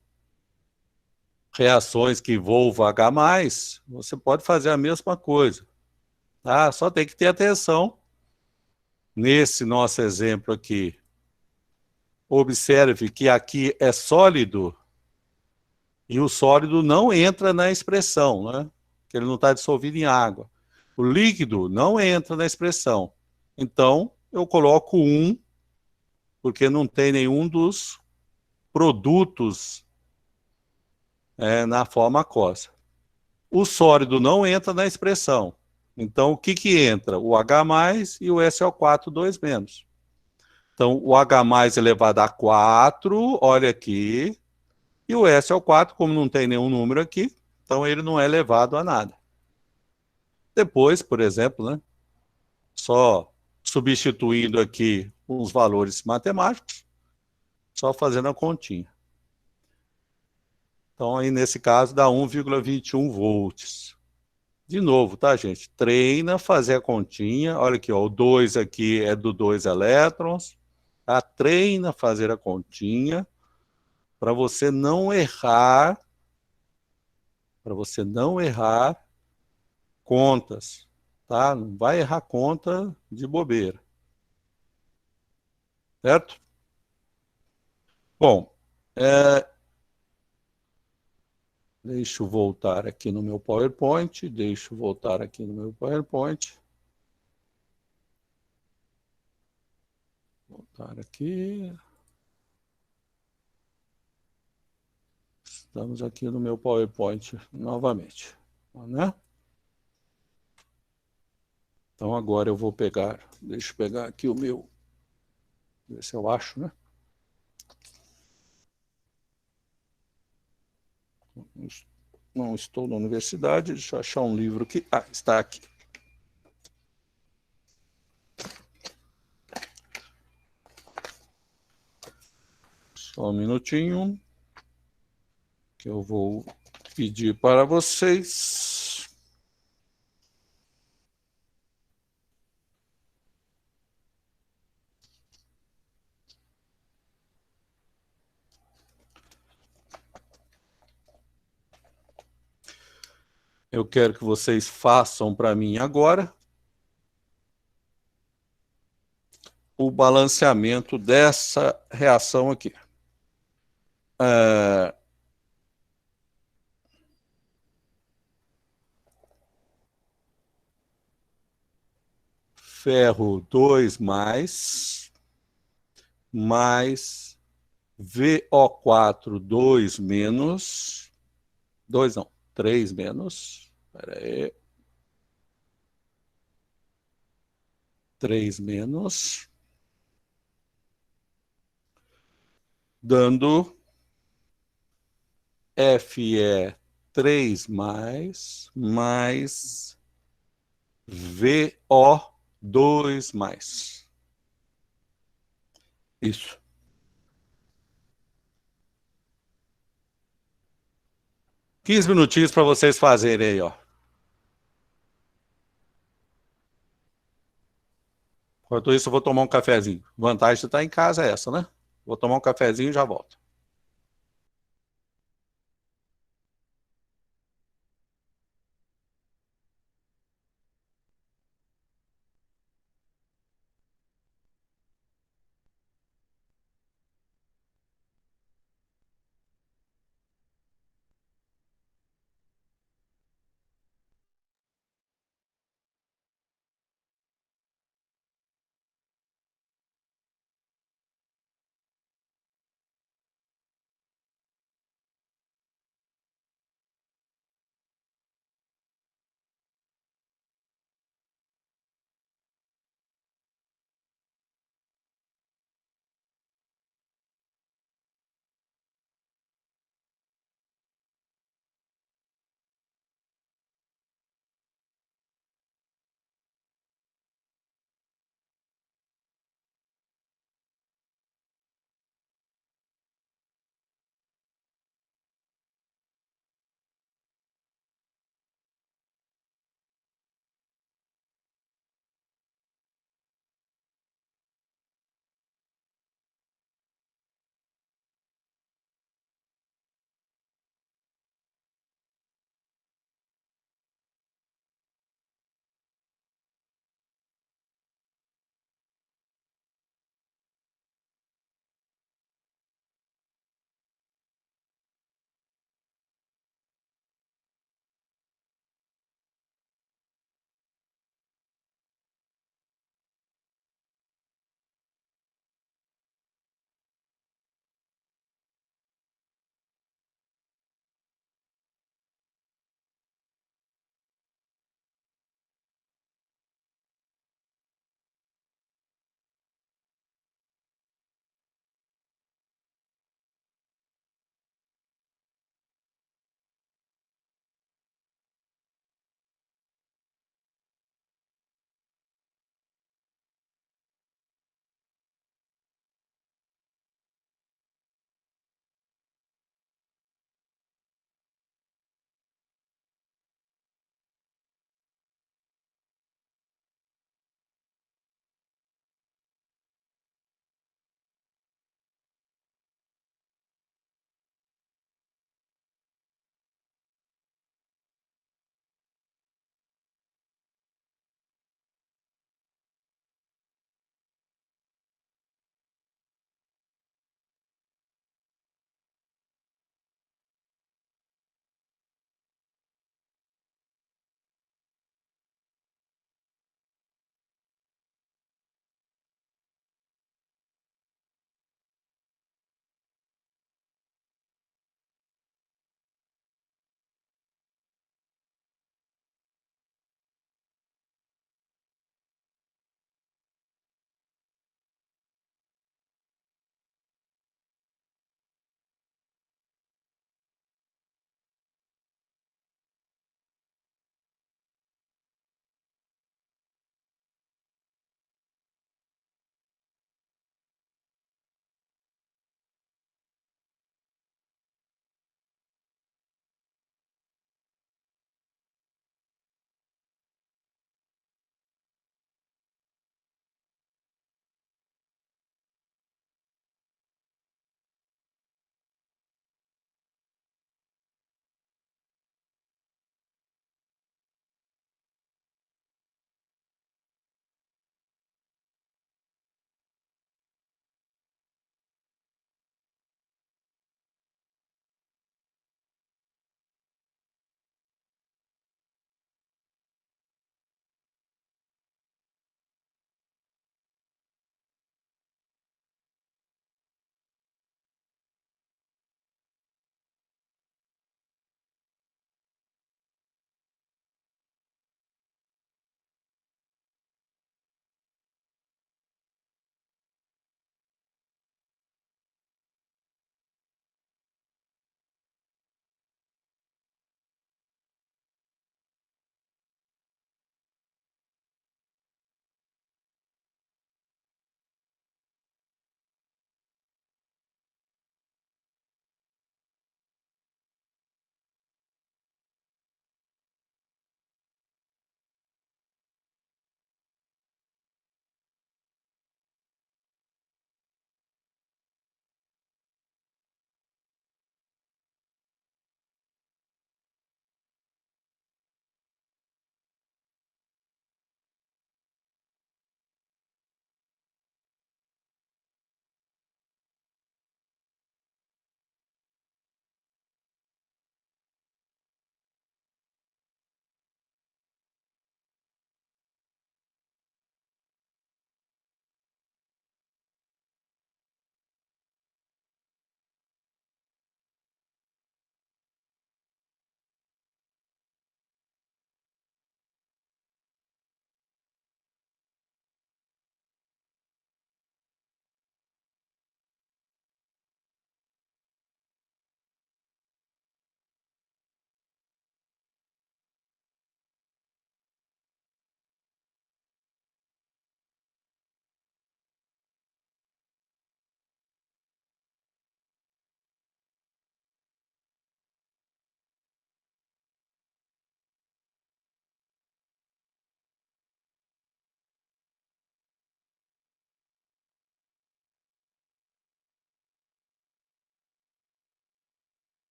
reações que envolvam H+, você pode fazer a mesma coisa. Tá? Só tem que ter atenção. Nesse nosso exemplo aqui, observe que aqui é sólido e o sólido não entra na expressão, né? Porque ele não está dissolvido em água. O líquido não entra na expressão. Então, eu coloco 1, porque não tem nenhum dos produtos na forma aquosa. O sólido não entra na expressão. Então, o que entra? O H+ e o SO4 2-. Então, o H+ elevado a 4, olha aqui, e o SO4, como não tem nenhum número aqui, então ele não é elevado a nada. Depois, por exemplo, né, só substituindo aqui os valores matemáticos, só fazendo a continha. Então, aí nesse caso, dá 1,21 volts. De novo, tá, gente? Treina, fazer a continha. Olha aqui, ó, o 2 aqui é do 2 elétrons. Tá? Treina fazer a continha para você não errar, contas. Tá? Não vai errar conta de bobeira. Certo? Bom, deixa eu voltar aqui no meu PowerPoint. Voltar aqui. Estamos aqui no meu PowerPoint novamente, né? Então agora eu vou pegar, deixa eu pegar aqui o meu, ver se eu acho, né? Não estou na universidade, deixa eu achar um livro aqui. Ah, está aqui. Só um minutinho, que eu vou pedir para vocês. Eu quero que vocês façam para mim agora o balanceamento dessa reação aqui. Ferro 2 mais VO4 2 menos, 2 não, 3 menos, espera aí, 3 menos, dando Fe3 mais VO2 mais. Isso. Quinze minutinhos para vocês fazerem aí, ó. Enquanto isso, eu vou tomar um cafezinho. Vantagem de estar em casa é essa, né? Vou tomar um cafezinho e já volto.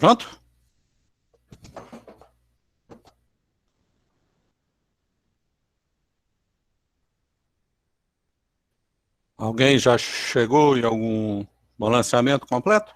Pronto? Alguém já chegou em algum balanceamento completo?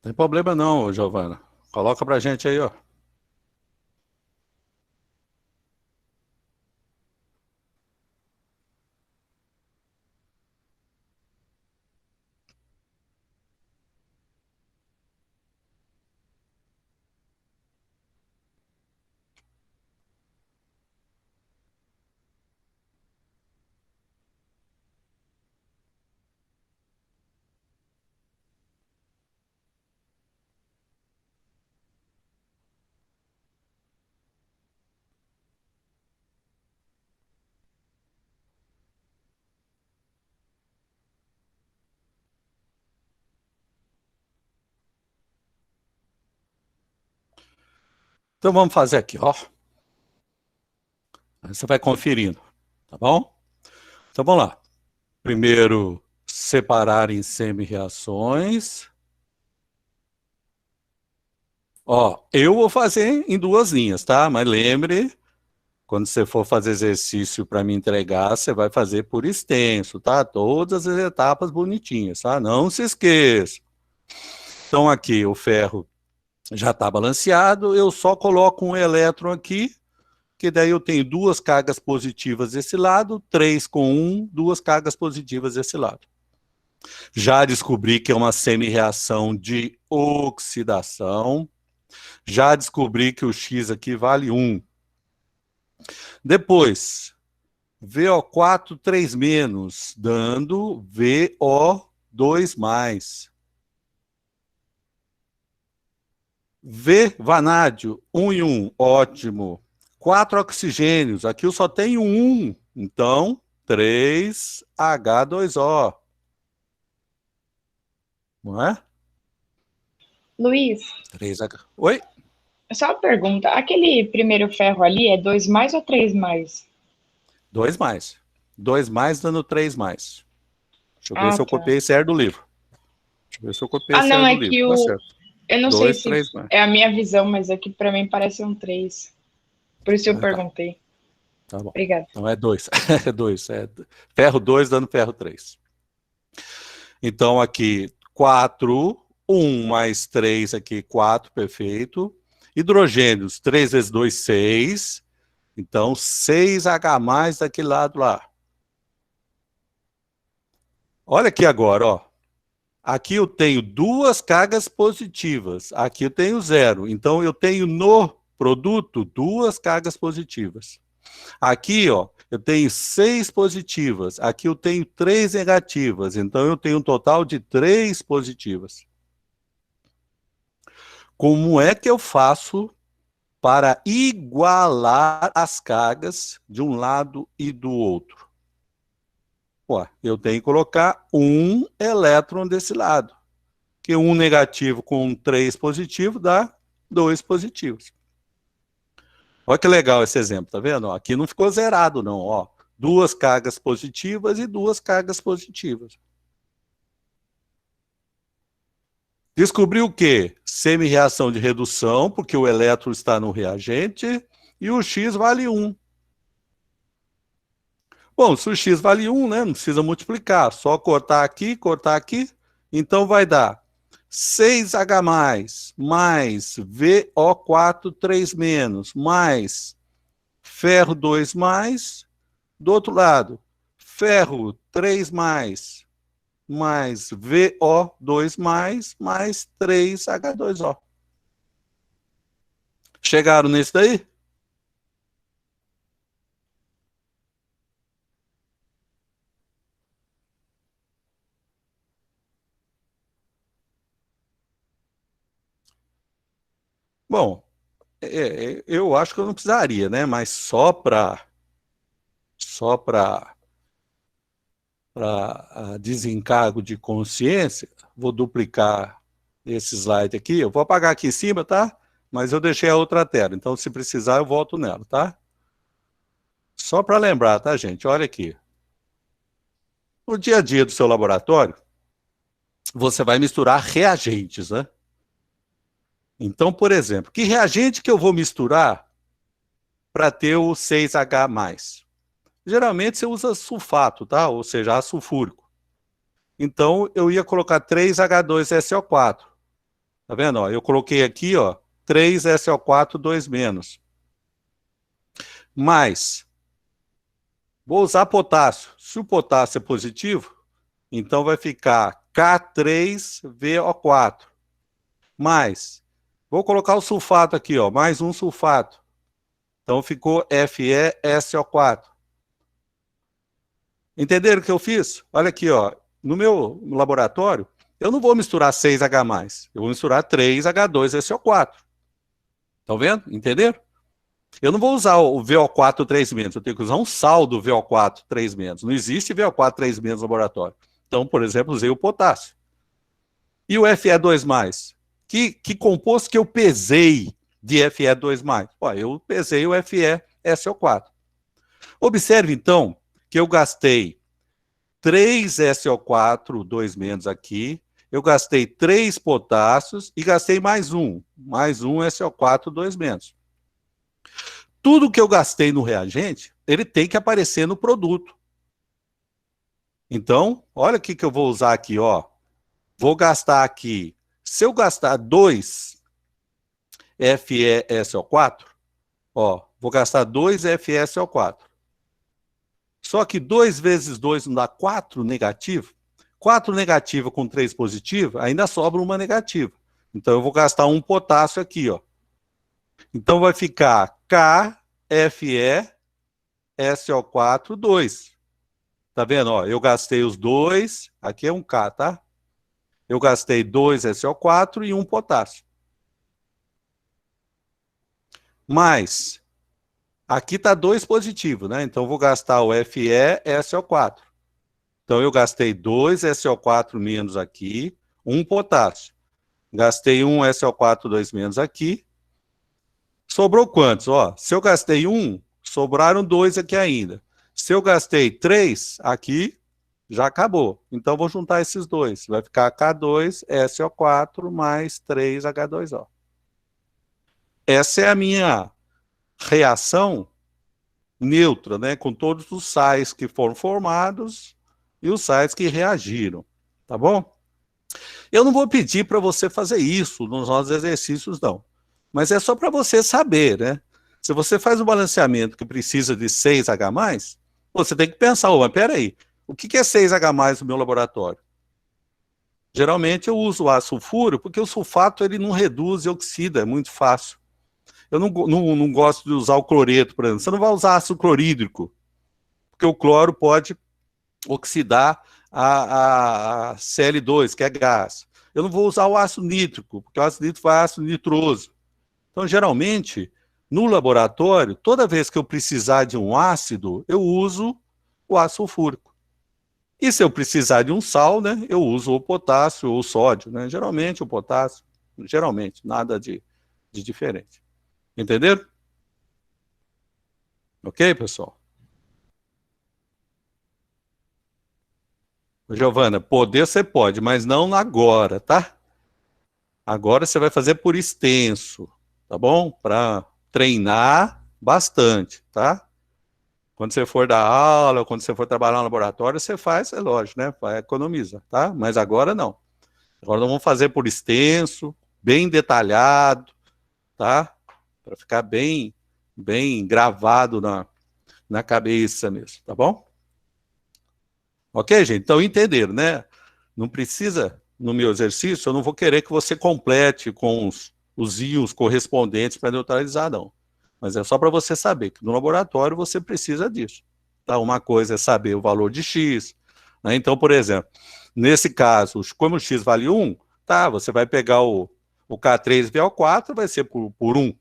Não tem problema não, Giovana. Coloca pra gente aí, ó. Então vamos fazer aqui, ó. Aí você vai conferindo, tá bom? Então vamos lá. Primeiro, separar em semi-reações. Ó, eu vou fazer em duas linhas, tá? Mas lembre, quando você for fazer exercício para me entregar, você vai fazer por extenso, tá? Todas as etapas bonitinhas, tá? Não se esqueça. Então aqui o ferro já está balanceado, eu só coloco um elétron aqui, que daí eu tenho duas cargas positivas desse lado, 3 com 1, duas cargas positivas desse lado. Já descobri que é uma semi-reação de oxidação. Já descobri que o X aqui vale 1. Depois, VO4 3-, dando VO2+. V, vanádio, 1 e 1, ótimo. 4 oxigênios, aqui eu só tenho 1, então 3H2O. Não é? Luiz, 3H. Oi? só uma pergunta. Aquele primeiro ferro ali é 2+, ou 3+? 2+. 2+ dando 3+. Deixa eu ver Ah, se eu tá. copiei certo do livro. Deixa eu ver se eu copiei Ah, não, certo é do livro. que Tá certo. eu não sei 2, se 3+. é a minha visão, mas aqui pra mim parece um 3. Por isso eu Tá. perguntei. Tá bom. Obrigada. Então é 2. É 2. É ferro 2 dando ferro 3. Então aqui 4, 1 mais 3 aqui, 4, perfeito. Hidrogênios, 3 vezes 2, 6. Então 6H+ daquele lado lá. Olha aqui agora, ó. Aqui eu tenho duas cargas positivas. Aqui eu tenho 0. Então eu tenho no produto duas cargas positivas. Aqui, ó, eu tenho 6 positivas. Aqui eu tenho 3 negativas. Então eu tenho um total de 3 positivas. Como é que eu faço para igualar as cargas de um lado e do outro? Ué, eu tenho que colocar um elétron desse lado. Que um negativo com 3 positivo dá 2 positivos. Olha que legal esse exemplo, tá vendo? Aqui não ficou zerado, não. Ó, duas cargas positivas e duas cargas positivas. Descobriu o quê? Semi-reação de redução, porque o elétron está no reagente, e o X vale 1. Bom, se o X vale 1, né, não precisa multiplicar, só cortar aqui, então vai dar 6H+, mais VO4 3-, mais ferro 2+, do outro lado, ferro 3+, mais VO2+, mais 3H2O. Chegaram nesse daí? Bom, eu acho que eu não precisaria, né? Mas só para desencargo de consciência, vou duplicar esse slide aqui. Eu vou apagar aqui em cima, tá? Mas eu deixei a outra tela. Então, se precisar, eu volto nela, tá? Só para lembrar, tá, gente? Olha aqui. No dia a dia do seu laboratório, você vai misturar reagentes, né? Então, por exemplo, que reagente que eu vou misturar para ter o 6H+? Geralmente você usa sulfato, tá? Ou seja, ácido sulfúrico. Então, eu ia colocar 3H2SO4. Tá vendo? Ó, eu coloquei aqui, ó, 3SO4, 2-. Mas, vou usar potássio. Se o potássio é positivo, então vai ficar K3VO4. Mais, vou colocar o sulfato aqui, ó, mais um sulfato. Então ficou FeSO4. Entenderam o que eu fiz? Olha aqui, ó, no meu laboratório, eu não vou misturar 6H+, eu vou misturar 3H2SO4. Estão vendo? Entenderam? Eu não vou usar o VO4 3-, eu tenho que usar um sal do VO4 3-. Não existe VO4 3- no laboratório. Então, por exemplo, usei o potássio. E o Fe2+? Que composto que eu pesei de Fe2+? Ó, eu pesei o FeSO4. Observe, então, que eu gastei 3SO4, 2- aqui, eu gastei 3 potássios e gastei mais um SO4, 2-. Tudo que eu gastei no reagente, ele tem que aparecer no produto. Então, olha o que eu vou usar aqui, ó. Vou gastar aqui, se eu gastar 2 FeSO4, ó, vou gastar 2 FeSO4. Só que 2 vezes 2 não dá 4 negativo? 4 negativo com 3 positivo, ainda sobra uma negativa. Então eu vou gastar um potássio aqui, ó. Então vai ficar KFeSO4, 2. Tá vendo? Ó, eu gastei os 2, aqui é um K, tá? Eu gastei 2 SO4 e um potássio. Mas, aqui está 2 positivo, né? Então, eu vou gastar o FeSO4. Então, eu gastei 2 SO4 menos aqui, um potássio. Gastei um SO4 2- aqui. Sobrou quantos? Ó, se eu gastei 1, sobraram 2 aqui ainda. Se eu gastei 3 aqui, já acabou. Então, vou juntar esses dois. Vai ficar K2SO4 mais 3H2O. Essa é a minha reação neutra, né? Com todos os sais que foram formados e os sais que reagiram. Tá bom? Eu não vou pedir para você fazer isso nos nossos exercícios, não. Mas é só para você saber, né? Se você faz um balanceamento que precisa de 6H+, você tem que pensar, mas peraí, o que é 6H+ no meu laboratório? Geralmente eu uso o ácido sulfúrico porque o sulfato ele não reduz e oxida, é muito fácil. Eu não gosto de usar o cloreto, por exemplo. Você não vai usar ácido clorídrico, porque o cloro pode oxidar a Cl2, que é gás. Eu não vou usar o ácido nítrico, porque o ácido nítrico vai ácido nitroso. Então, geralmente, no laboratório, toda vez que eu precisar de um ácido, eu uso o ácido sulfúrico. E se eu precisar de um sal, né, eu uso o potássio ou o sódio, né? Geralmente o potássio, geralmente, nada de diferente. Entenderam? Ok, pessoal? Giovana, poder você pode, mas não agora, tá? Agora você vai fazer por extenso, tá bom? Para treinar bastante, tá? Quando você for dar aula, quando você for trabalhar no laboratório, você faz, é lógico, né? Economiza, tá? Mas agora não. Agora nós vamos fazer por extenso, bem detalhado, tá? Para ficar bem gravado na cabeça mesmo, tá bom? Ok, gente? Então entenderam, né? Não precisa, no meu exercício, eu não vou querer que você complete com os íons correspondentes para neutralizar, não. Mas é só para você saber que no laboratório você precisa disso. Tá? Uma coisa é saber o valor de X. Né? Então, por exemplo, nesse caso, como o X vale 1, tá, você vai pegar o O K3VO4 vai ser por 1.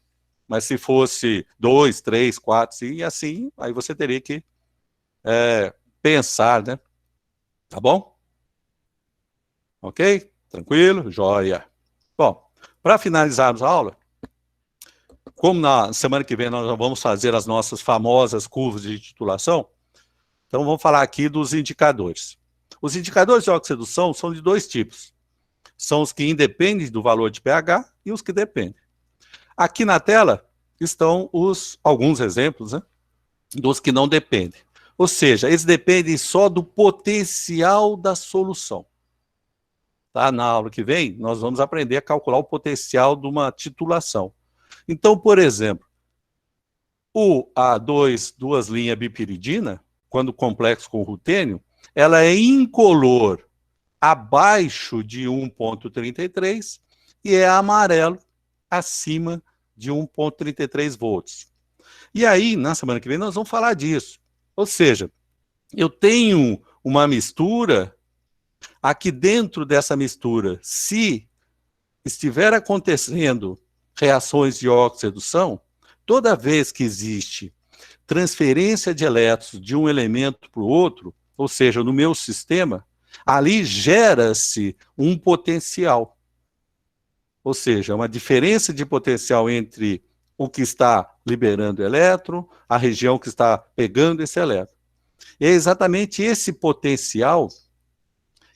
Mas se fosse 2, 3, 4, 5, e assim, aí você teria que pensar, né? Tá bom? Ok? Tranquilo? Joia. Bom, para finalizarmos a aula, como na semana que vem nós já vamos fazer as nossas famosas curvas de titulação, então vamos falar aqui dos indicadores. Os indicadores de oxidação são de 2 tipos. São os que independem do valor de pH e os que dependem. Aqui na tela estão alguns exemplos, né, dos que não dependem. Ou seja, eles dependem só do potencial da solução. Tá? Na aula que vem, nós vamos aprender a calcular o potencial de uma titulação. Então, por exemplo, o A2, duas linhas bipiridina, quando complexo com rutênio, ela é incolor abaixo de 1,33 e é amarelo acima de 1,33 volts. E aí, na semana que vem, nós vamos falar disso. Ou seja, eu tenho uma mistura, aqui dentro dessa mistura, se estiver acontecendo reações de oxidação, toda vez que existe transferência de elétrons de um elemento para o outro, ou seja, no meu sistema, ali gera-se um potencial. Ou seja, uma diferença de potencial entre o que está liberando elétron, a região que está pegando esse elétron. E é exatamente esse potencial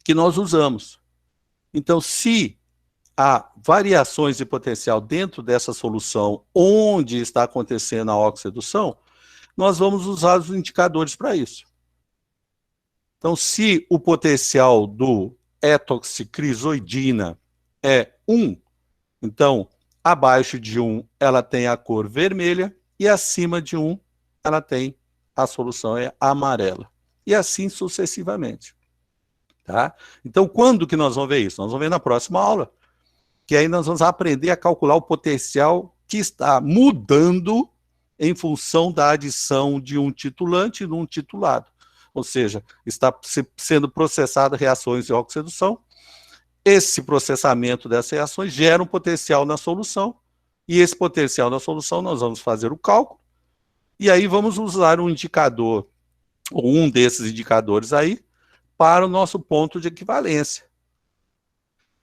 que nós usamos. Então, se há variações de potencial dentro dessa solução onde está acontecendo a oxidação, nós vamos usar os indicadores para isso. Então, se o potencial do etoxicrisoidina é 1, então, abaixo de 1 ela tem a cor vermelha e acima de 1 ela tem a solução amarela. E assim sucessivamente. Tá? Então, quando que nós vamos ver isso? Nós vamos ver na próxima aula, que aí nós vamos aprender a calcular o potencial que está mudando em função da adição de um titulante num titulado. Ou seja, está sendo processada reações de oxidação. Esse processamento dessas reações gera um potencial na solução, e esse potencial na solução nós vamos fazer o cálculo, e aí vamos usar um indicador, ou um desses indicadores aí, para o nosso ponto de equivalência.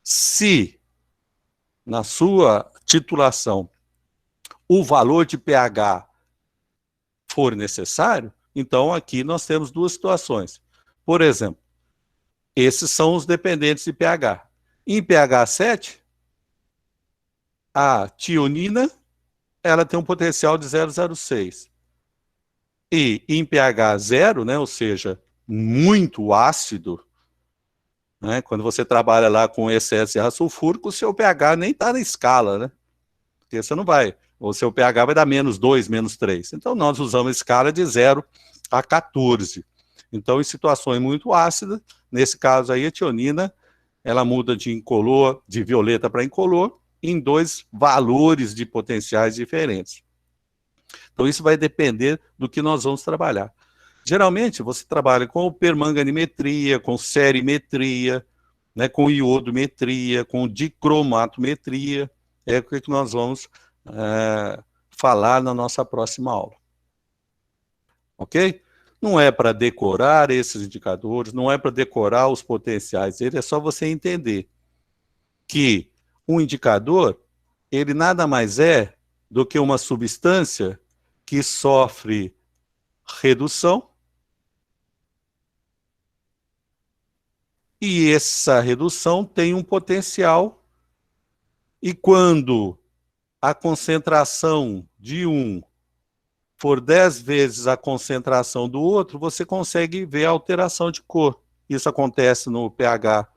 Se, na sua titulação, o valor de pH for necessário, então aqui nós temos duas situações. Por exemplo, esses são os dependentes de pH. Em pH 7, a tionina ela tem um potencial de 0,06. E em pH 0, né, ou seja, muito ácido, né, quando você trabalha lá com excesso de ácido sulfúrico, o seu pH nem está na escala, né? Porque você não vai, o seu pH vai dar -2, -3. Então nós usamos a escala de 0 a 14. Então, em situações muito ácidas, nesse caso aí, a tionina, ela muda de incolor, de violeta para incolor, em 2 valores de potenciais diferentes. Então, isso vai depender do que nós vamos trabalhar. Geralmente, você trabalha com permanganimetria, com serimetria, né, com iodometria, com dicromatometria. É o que nós vamos falar na nossa próxima aula. Ok? Não é para decorar esses indicadores, não é para decorar os potenciais, ele é só você entender que um indicador, ele nada mais é do que uma substância que sofre redução, e essa redução tem um potencial, e quando a concentração de um for 10 vezes a concentração do outro, você consegue ver a alteração de cor. Isso acontece no pH,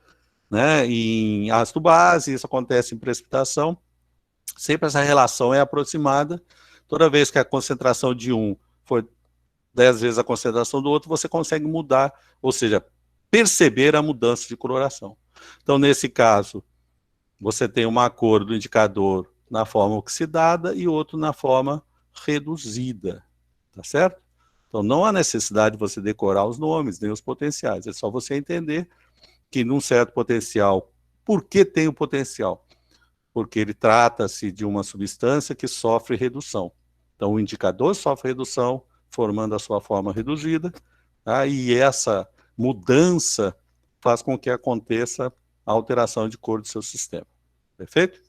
né, em ácido base, isso acontece em precipitação. Sempre essa relação é aproximada. Toda vez que a concentração de um for 10 vezes a concentração do outro, você consegue mudar, ou seja, perceber a mudança de coloração. Então, nesse caso, você tem uma cor do indicador na forma oxidada e outro na forma reduzida, tá certo? Então não há necessidade de você decorar os nomes, nem os potenciais, é só você entender que num certo potencial, por que tem o potencial? porque ele trata-se de uma substância que sofre redução. Então, o indicador sofre redução, formando a sua forma reduzida, tá? E essa mudança faz com que aconteça a alteração de cor do seu sistema. Perfeito?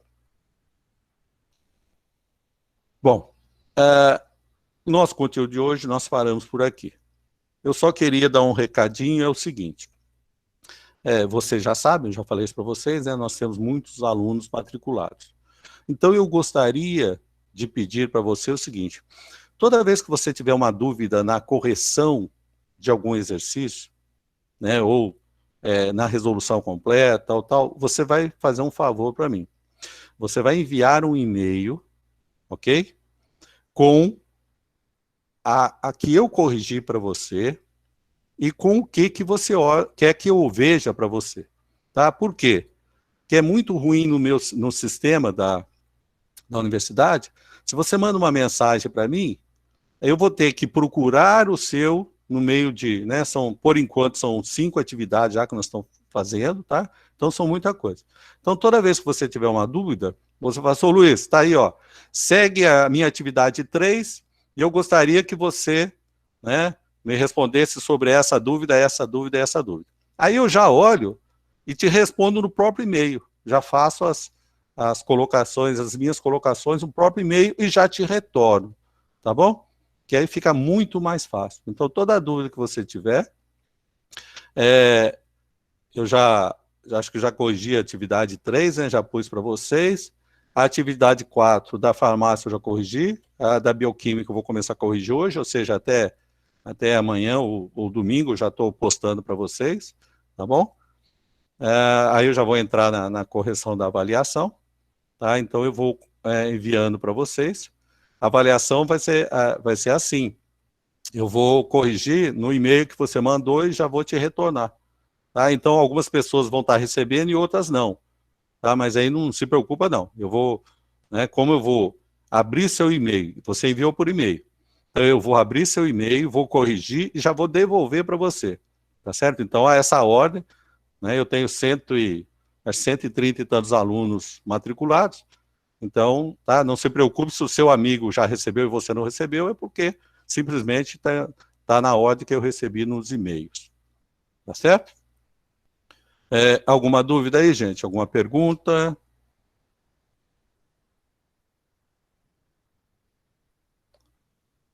Bom, nosso conteúdo de hoje nós paramos por aqui. Eu só queria dar um recadinho, é o seguinte. Vocês já sabem, já falei isso para vocês, né? Nós temos muitos alunos matriculados. Então, eu gostaria de pedir para você o seguinte, toda vez que você tiver uma dúvida na correção de algum exercício, né, ou na resolução completa, tal, você vai fazer um favor para mim. Você vai enviar um e-mail, ok? Com a que eu corrigi para você e com o que você quer que eu veja para você. Tá? Por quê? Porque é muito ruim no sistema da universidade, se você manda uma mensagem para mim, eu vou ter que procurar o seu no meio de, né, por enquanto são 5 atividades já que nós estamos fazendo, tá? Então são muita coisa. Então toda vez que você tiver uma dúvida, você fala, "Ô Luiz, tá aí, ó, segue a minha atividade 3 e eu gostaria que você, né, me respondesse sobre essa dúvida, essa dúvida, essa dúvida." Aí eu já olho e te respondo no próprio e-mail, já faço as colocações, as minhas colocações no próprio e-mail e já te retorno, tá bom? Que aí fica muito mais fácil. Então, toda dúvida que você tiver, eu acho que já corrigi a atividade 3, né, já pus para vocês. A atividade 4 da farmácia eu já corrigi, a da bioquímica eu vou começar a corrigir hoje, ou seja, até amanhã ou domingo eu já estou postando para vocês, tá bom? Aí eu já vou entrar na correção da avaliação, tá? Então eu vou enviando para vocês. A avaliação vai ser assim, eu vou corrigir no e-mail que você mandou e já vou te retornar. Tá? Então algumas pessoas vão estar recebendo e outras não. Tá? Mas aí não se preocupa não. Eu vou, né, como eu vou abrir seu e-mail, você enviou por e-mail. Então eu vou abrir seu e-mail, vou corrigir e já vou devolver para você. Tá certo? Então a essa ordem, né, eu tenho 130 e tantos alunos matriculados. Então, tá, não se preocupe se o seu amigo já recebeu e você não recebeu, é porque simplesmente tá na ordem que eu recebi nos e-mails. Tá certo? Alguma dúvida aí, gente? Alguma pergunta?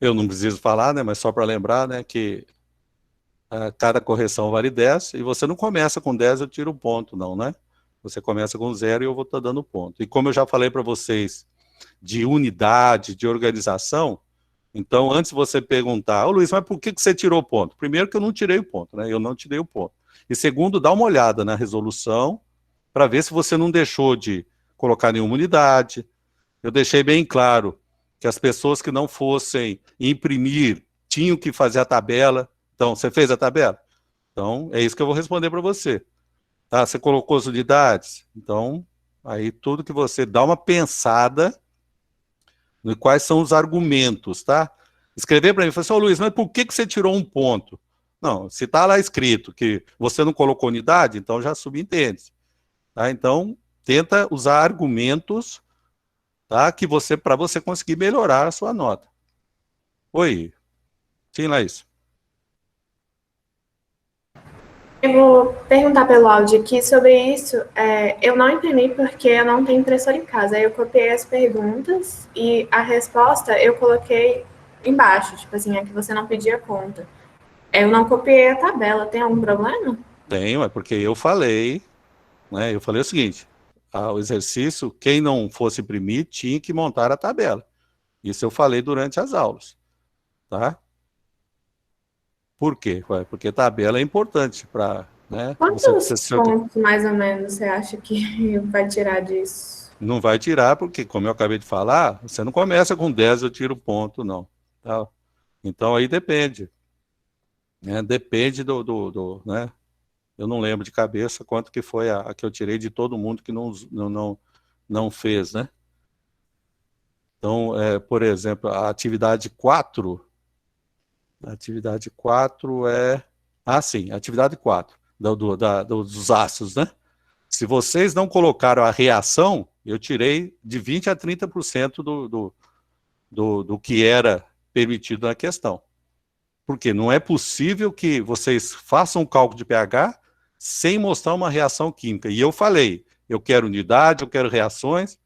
Eu não preciso falar, né? Mas só para lembrar, né, que cada correção vale 10, e você não começa com 10, eu tiro um ponto, não, né? Você começa com 0 e eu vou estar dando ponto. E como eu já falei para vocês de unidade, de organização, então antes de você perguntar, ô Luiz, mas por que você tirou o ponto? Primeiro que eu não tirei o ponto, né? Eu não tirei o ponto. E segundo, dá uma olhada na resolução para ver se você não deixou de colocar nenhuma unidade. Eu deixei bem claro que as pessoas que não fossem imprimir tinham que fazer a tabela. Então, você fez a tabela? Então, é isso que eu vou responder para você. Tá? Você colocou as unidades? Então, aí tudo que você dá uma pensada no quais são os argumentos, tá? Escrever para mim, falar assim, ô Luiz, mas por que você tirou um ponto? Não, se está lá escrito que você não colocou unidade, então já subentende. Tá? Então, tenta usar argumentos, tá? Para você conseguir melhorar a sua nota. Oi. Sim, Laís. Eu vou perguntar pelo áudio aqui sobre isso. Eu não imprimi porque eu não tenho impressora em casa. Aí eu copiei as perguntas e a resposta eu coloquei embaixo, tipo assim, é que você não pedia conta. Eu não copiei a tabela, tem algum problema? Tenho, é porque eu falei, né? Eu falei o seguinte, o exercício, quem não fosse imprimir, tinha que montar a tabela. Isso eu falei durante as aulas, tá? Por quê? Porque tabela é importante para, né? Quantos pontos, mais ou menos, você acha que vai tirar disso? Não vai tirar, porque, como eu acabei de falar, você não começa com 10, eu tiro ponto, não. Tá? Então, aí depende. Né? Depende né? Eu não lembro de cabeça quanto que foi a que eu tirei de todo mundo que não fez, né? Então, por exemplo, a atividade 4 é... Ah, sim, atividade 4, dos ácidos, né? Se vocês não colocaram a reação, eu tirei de 20% a 30% do que era permitido na questão. Porque não é possível que vocês façam um cálculo de pH sem mostrar uma reação química. E eu falei, eu quero unidade, eu quero reações,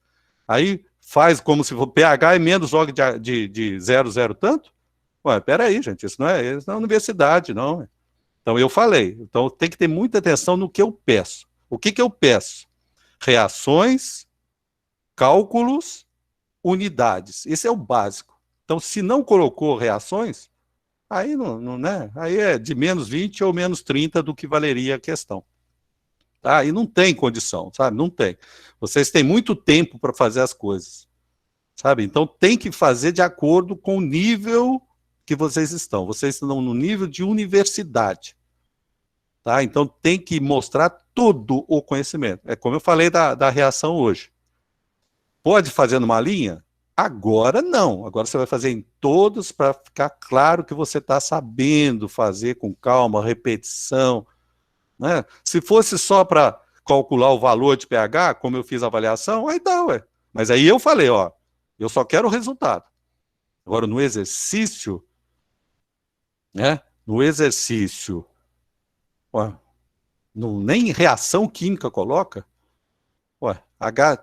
aí faz como se o pH é menos log de 0,0 tanto? Ué, peraí, gente, isso não é universidade, não. Então eu falei, então tem que ter muita atenção no que eu peço. O que eu peço? Reações, cálculos, unidades. Esse é o básico. Então, se não colocou reações, aí não, né? Aí é de menos 20 ou menos 30 do que valeria a questão. Tá? E não tem condição, sabe? Não tem. Vocês têm muito tempo para fazer as coisas, sabe? Então tem que fazer de acordo com o nível que vocês estão. Vocês estão no nível de universidade. Tá? Então tem que mostrar todo o conhecimento. É como eu falei da reação hoje. Pode fazer numa linha? Agora não. Agora você vai fazer em todos para ficar claro que você está sabendo fazer com calma, repetição. Né? Se fosse só para calcular o valor de pH, como eu fiz a avaliação, aí dá, ué. Mas aí eu falei, ó, eu só quero o resultado. Agora, no exercício, né? No exercício, ó, nem reação química coloca. Ué,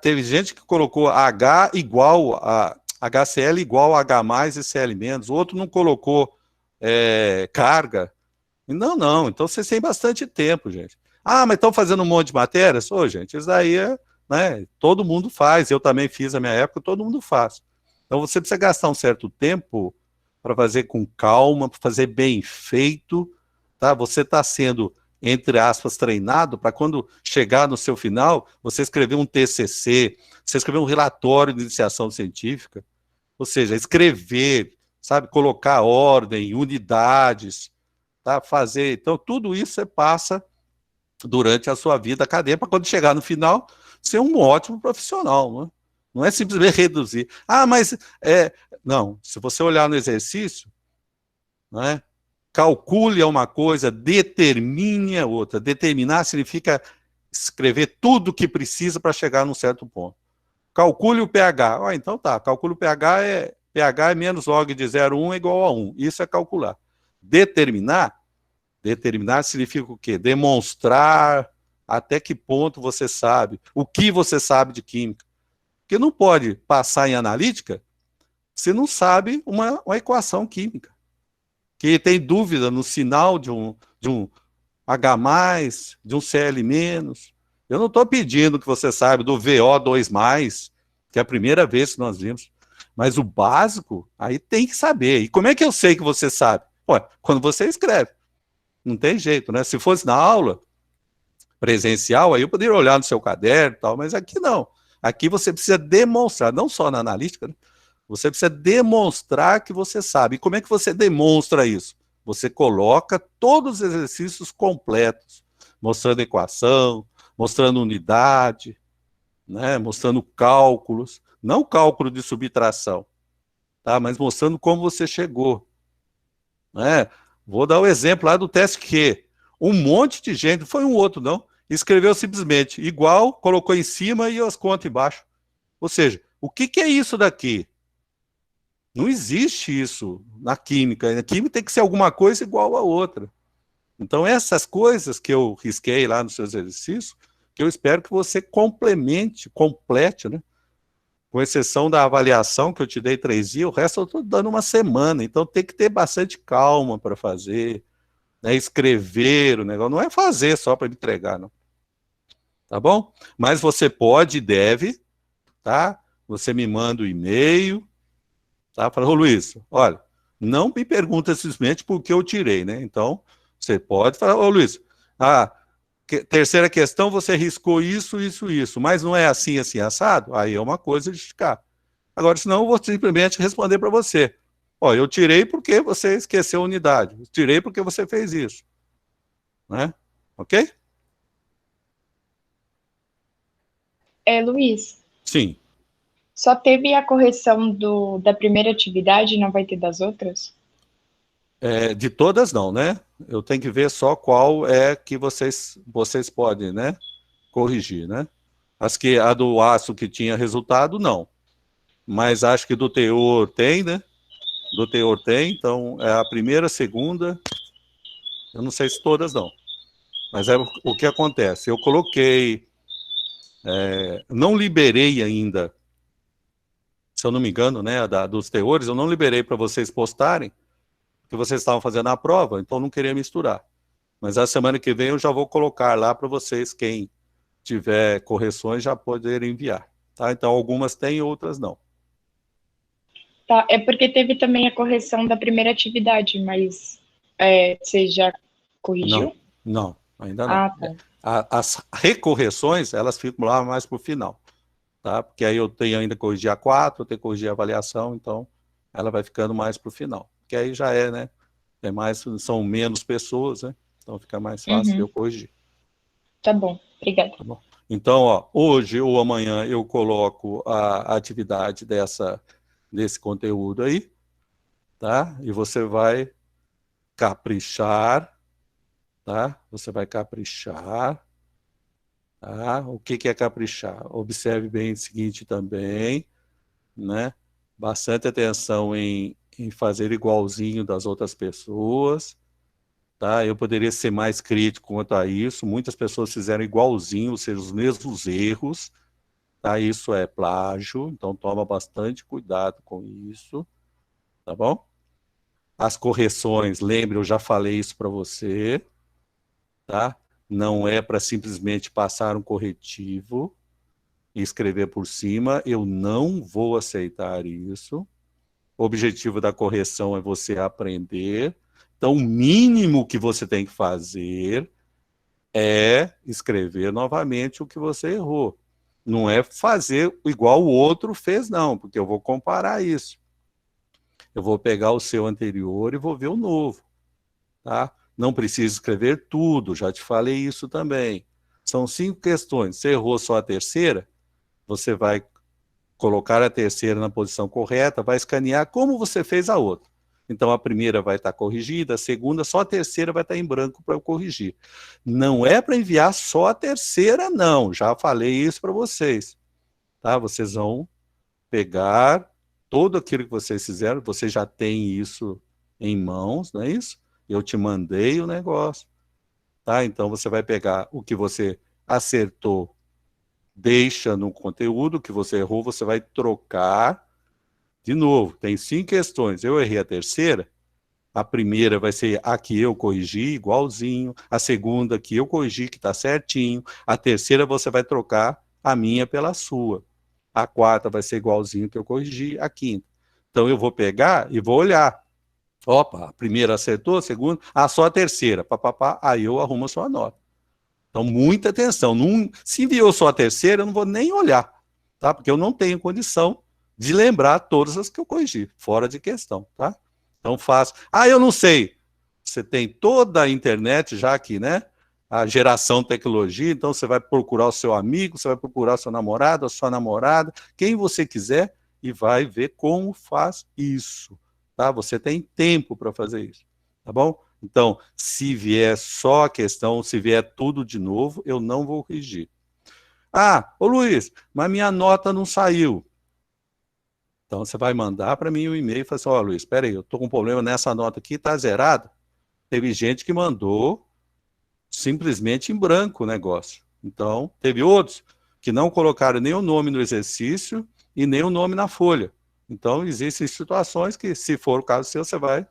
teve gente que colocou H igual a HCl igual a H mais e Cl menos. O outro não colocou carga. Não. Então vocês têm bastante tempo, gente. Ah, mas estão fazendo um monte de matérias? Ô, gente, isso aí né, todo mundo faz. Eu também fiz na minha época, todo mundo faz. Então você precisa gastar um certo tempo para fazer com calma, para fazer bem feito. Tá? Você está sendo, entre aspas, treinado para quando chegar no seu final, você escrever um TCC, você escrever um relatório de iniciação científica. Ou seja, escrever, sabe, colocar ordem, unidades, tá? Fazer. Então, tudo isso você passa durante a sua vida acadêmica, para quando chegar no final, ser um ótimo profissional, né? Não é simplesmente reduzir. Ah, mas não, se você olhar no exercício, né, calcule uma coisa, determine a outra. Determinar significa escrever tudo o que precisa para chegar num certo ponto. Calcule o pH. Então tá, calcule o pH pH é menos log de 0,1 é igual a 1. Isso é calcular. Determinar significa o quê? Demonstrar até que ponto você sabe, o que você sabe de química. Porque não pode passar em analítica se não sabe uma equação química. Que tem dúvida no sinal de um H+, de um Cl-. Eu não estou pedindo que você saiba do VO2+, que é a primeira vez que nós vimos. Mas o básico, aí tem que saber. E como é que eu sei que você sabe? Ué, quando você escreve. Não tem jeito, né? Se fosse na aula presencial, aí eu poderia olhar no seu caderno e tal, mas aqui não. Aqui você precisa demonstrar, não só na analítica, né? Você precisa demonstrar que você sabe. E como é que você demonstra isso? Você coloca todos os exercícios completos, mostrando equação, mostrando unidade, né? Mostrando cálculos, não cálculo de subtração, tá? Mas mostrando como você chegou, né? Vou dar o exemplo lá do teste Q. Um monte de gente, não foi um outro não, escreveu simplesmente igual, colocou em cima e as contas embaixo. Ou seja, o que é isso daqui? Não existe isso na química. Na química tem que ser alguma coisa igual a outra. Então essas coisas que eu risquei lá nos seus exercícios, que eu espero que você complete, né? Com exceção da avaliação que eu te dei 3 dias, o resto eu estou dando uma semana. Então tem que ter bastante calma para fazer, né? Escrever o negócio. Não é fazer só para me entregar, não. Tá bom? Mas você pode e deve, tá? Você me manda o e-mail, tá? Fala, ô Luiz, olha, não me pergunta simplesmente por que eu tirei, né? Então, você pode falar, ô Luiz, terceira questão, você riscou isso, mas não é assim, assim, assado? Aí é uma coisa de justificar. Agora, senão eu vou simplesmente responder para você. Ó, eu tirei porque você esqueceu a unidade. Eu tirei porque você fez isso. Né? Ok? Luiz, Sim. só teve a correção da primeira atividade e não vai ter das outras? De todas não, né? Eu tenho que ver só qual é que vocês podem, né? corrigir, né? A do aço que tinha resultado, não. Mas acho que do teor tem, né? Do teor tem, então é a primeira, segunda, eu não sei se todas não. Mas é o que acontece. Eu coloquei, não liberei ainda, se eu não me engano, né, dos teores, eu não liberei para vocês postarem, porque vocês estavam fazendo a prova, então eu não queria misturar. Mas a semana que vem eu já vou colocar lá para vocês, quem tiver correções, já poderem enviar. Tá? Então algumas tem, outras não. Tá, é porque teve também a correção da primeira atividade, mas você já Não, corrigiu? não, ainda não. Ah, tá. As recorreções, elas ficam lá mais para o final. Tá? Porque aí eu tenho ainda que corrigir a 4, eu tenho que corrigir a avaliação, então ela vai ficando mais para o final. Que aí já é, né? São menos pessoas, né? Então fica mais fácil de eu Uhum, corrigir. tá bom, obrigada. Tá bom? Então, ó, hoje ou amanhã eu coloco a atividade desse conteúdo aí, tá? E você vai caprichar, tá? Você vai caprichar, tá? O que que é caprichar? Observe bem o seguinte também, né? Bastante atenção em fazer igualzinho das outras pessoas, tá? Eu poderia ser mais crítico quanto a isso. Muitas pessoas fizeram igualzinho, ou seja, os mesmos erros, tá? Isso é plágio, então toma bastante cuidado com isso, tá bom? As correções, lembre, eu já falei isso para você, tá? Não é para simplesmente passar um corretivo e escrever por cima. Eu não vou aceitar isso. O objetivo da correção é você aprender. Então, o mínimo que você tem que fazer é escrever novamente o que você errou. Não é fazer igual o outro fez, não, porque eu vou comparar isso. Eu vou pegar o seu anterior e vou ver o novo, tá? Não precisa escrever tudo, já te falei isso também. São 5 questões. Você errou só a terceira, você vai colocar a terceira na posição correta, vai escanear como você fez a outra. Então a primeira vai estar corrigida, a segunda, só a terceira vai estar em branco para eu corrigir. Não é para enviar só a terceira, não. Já falei isso para vocês. Tá? Vocês vão pegar tudo aquilo que vocês fizeram, você já tem isso em mãos, não é isso? Eu te mandei o negócio. Tá? Então você vai pegar o que você acertou, deixa no conteúdo, que você errou, você vai trocar. De novo, tem 5 questões. Eu errei a terceira. A primeira vai ser a que eu corrigi, igualzinho. A segunda, que eu corrigi, que está certinho. A terceira, você vai trocar a minha pela sua. A quarta vai ser igualzinho que eu corrigi. A quinta. Então, eu vou pegar e vou olhar. Opa, a primeira acertou, a segunda. Ah, só a terceira. Papapá, aí eu arrumo a sua nota. Então, muita atenção. Não, se enviou só a terceira, eu não vou nem olhar, tá? Porque eu não tenho condição de lembrar todas as que eu corrigi, fora de questão, tá? Então, faço. Ah, eu não sei. Você tem toda a internet já aqui, né? A geração tecnologia, então você vai procurar o seu amigo, você vai procurar o seu namorado, a sua namorada, quem você quiser, e vai ver como faz isso, tá? Você tem tempo para fazer isso, tá bom? Então, se vier só a questão, se vier tudo de novo, eu não vou corrigir. Ah, ô Luiz, mas minha nota não saiu. Então, você vai mandar para mim um e-mail e falar assim, ó, Luiz, espera aí, eu estou com um problema nessa nota aqui, está zerado. Teve gente que mandou simplesmente em branco o negócio. Então, teve outros que não colocaram nem o nome no exercício e nem o nome na folha. Então, existem situações que, se for o caso seu, você vai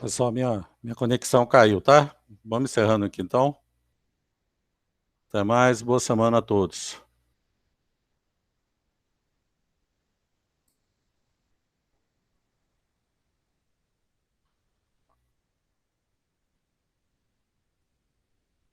Pessoal, minha conexão caiu, tá? Vamos encerrando aqui então. Até mais, boa semana a todos.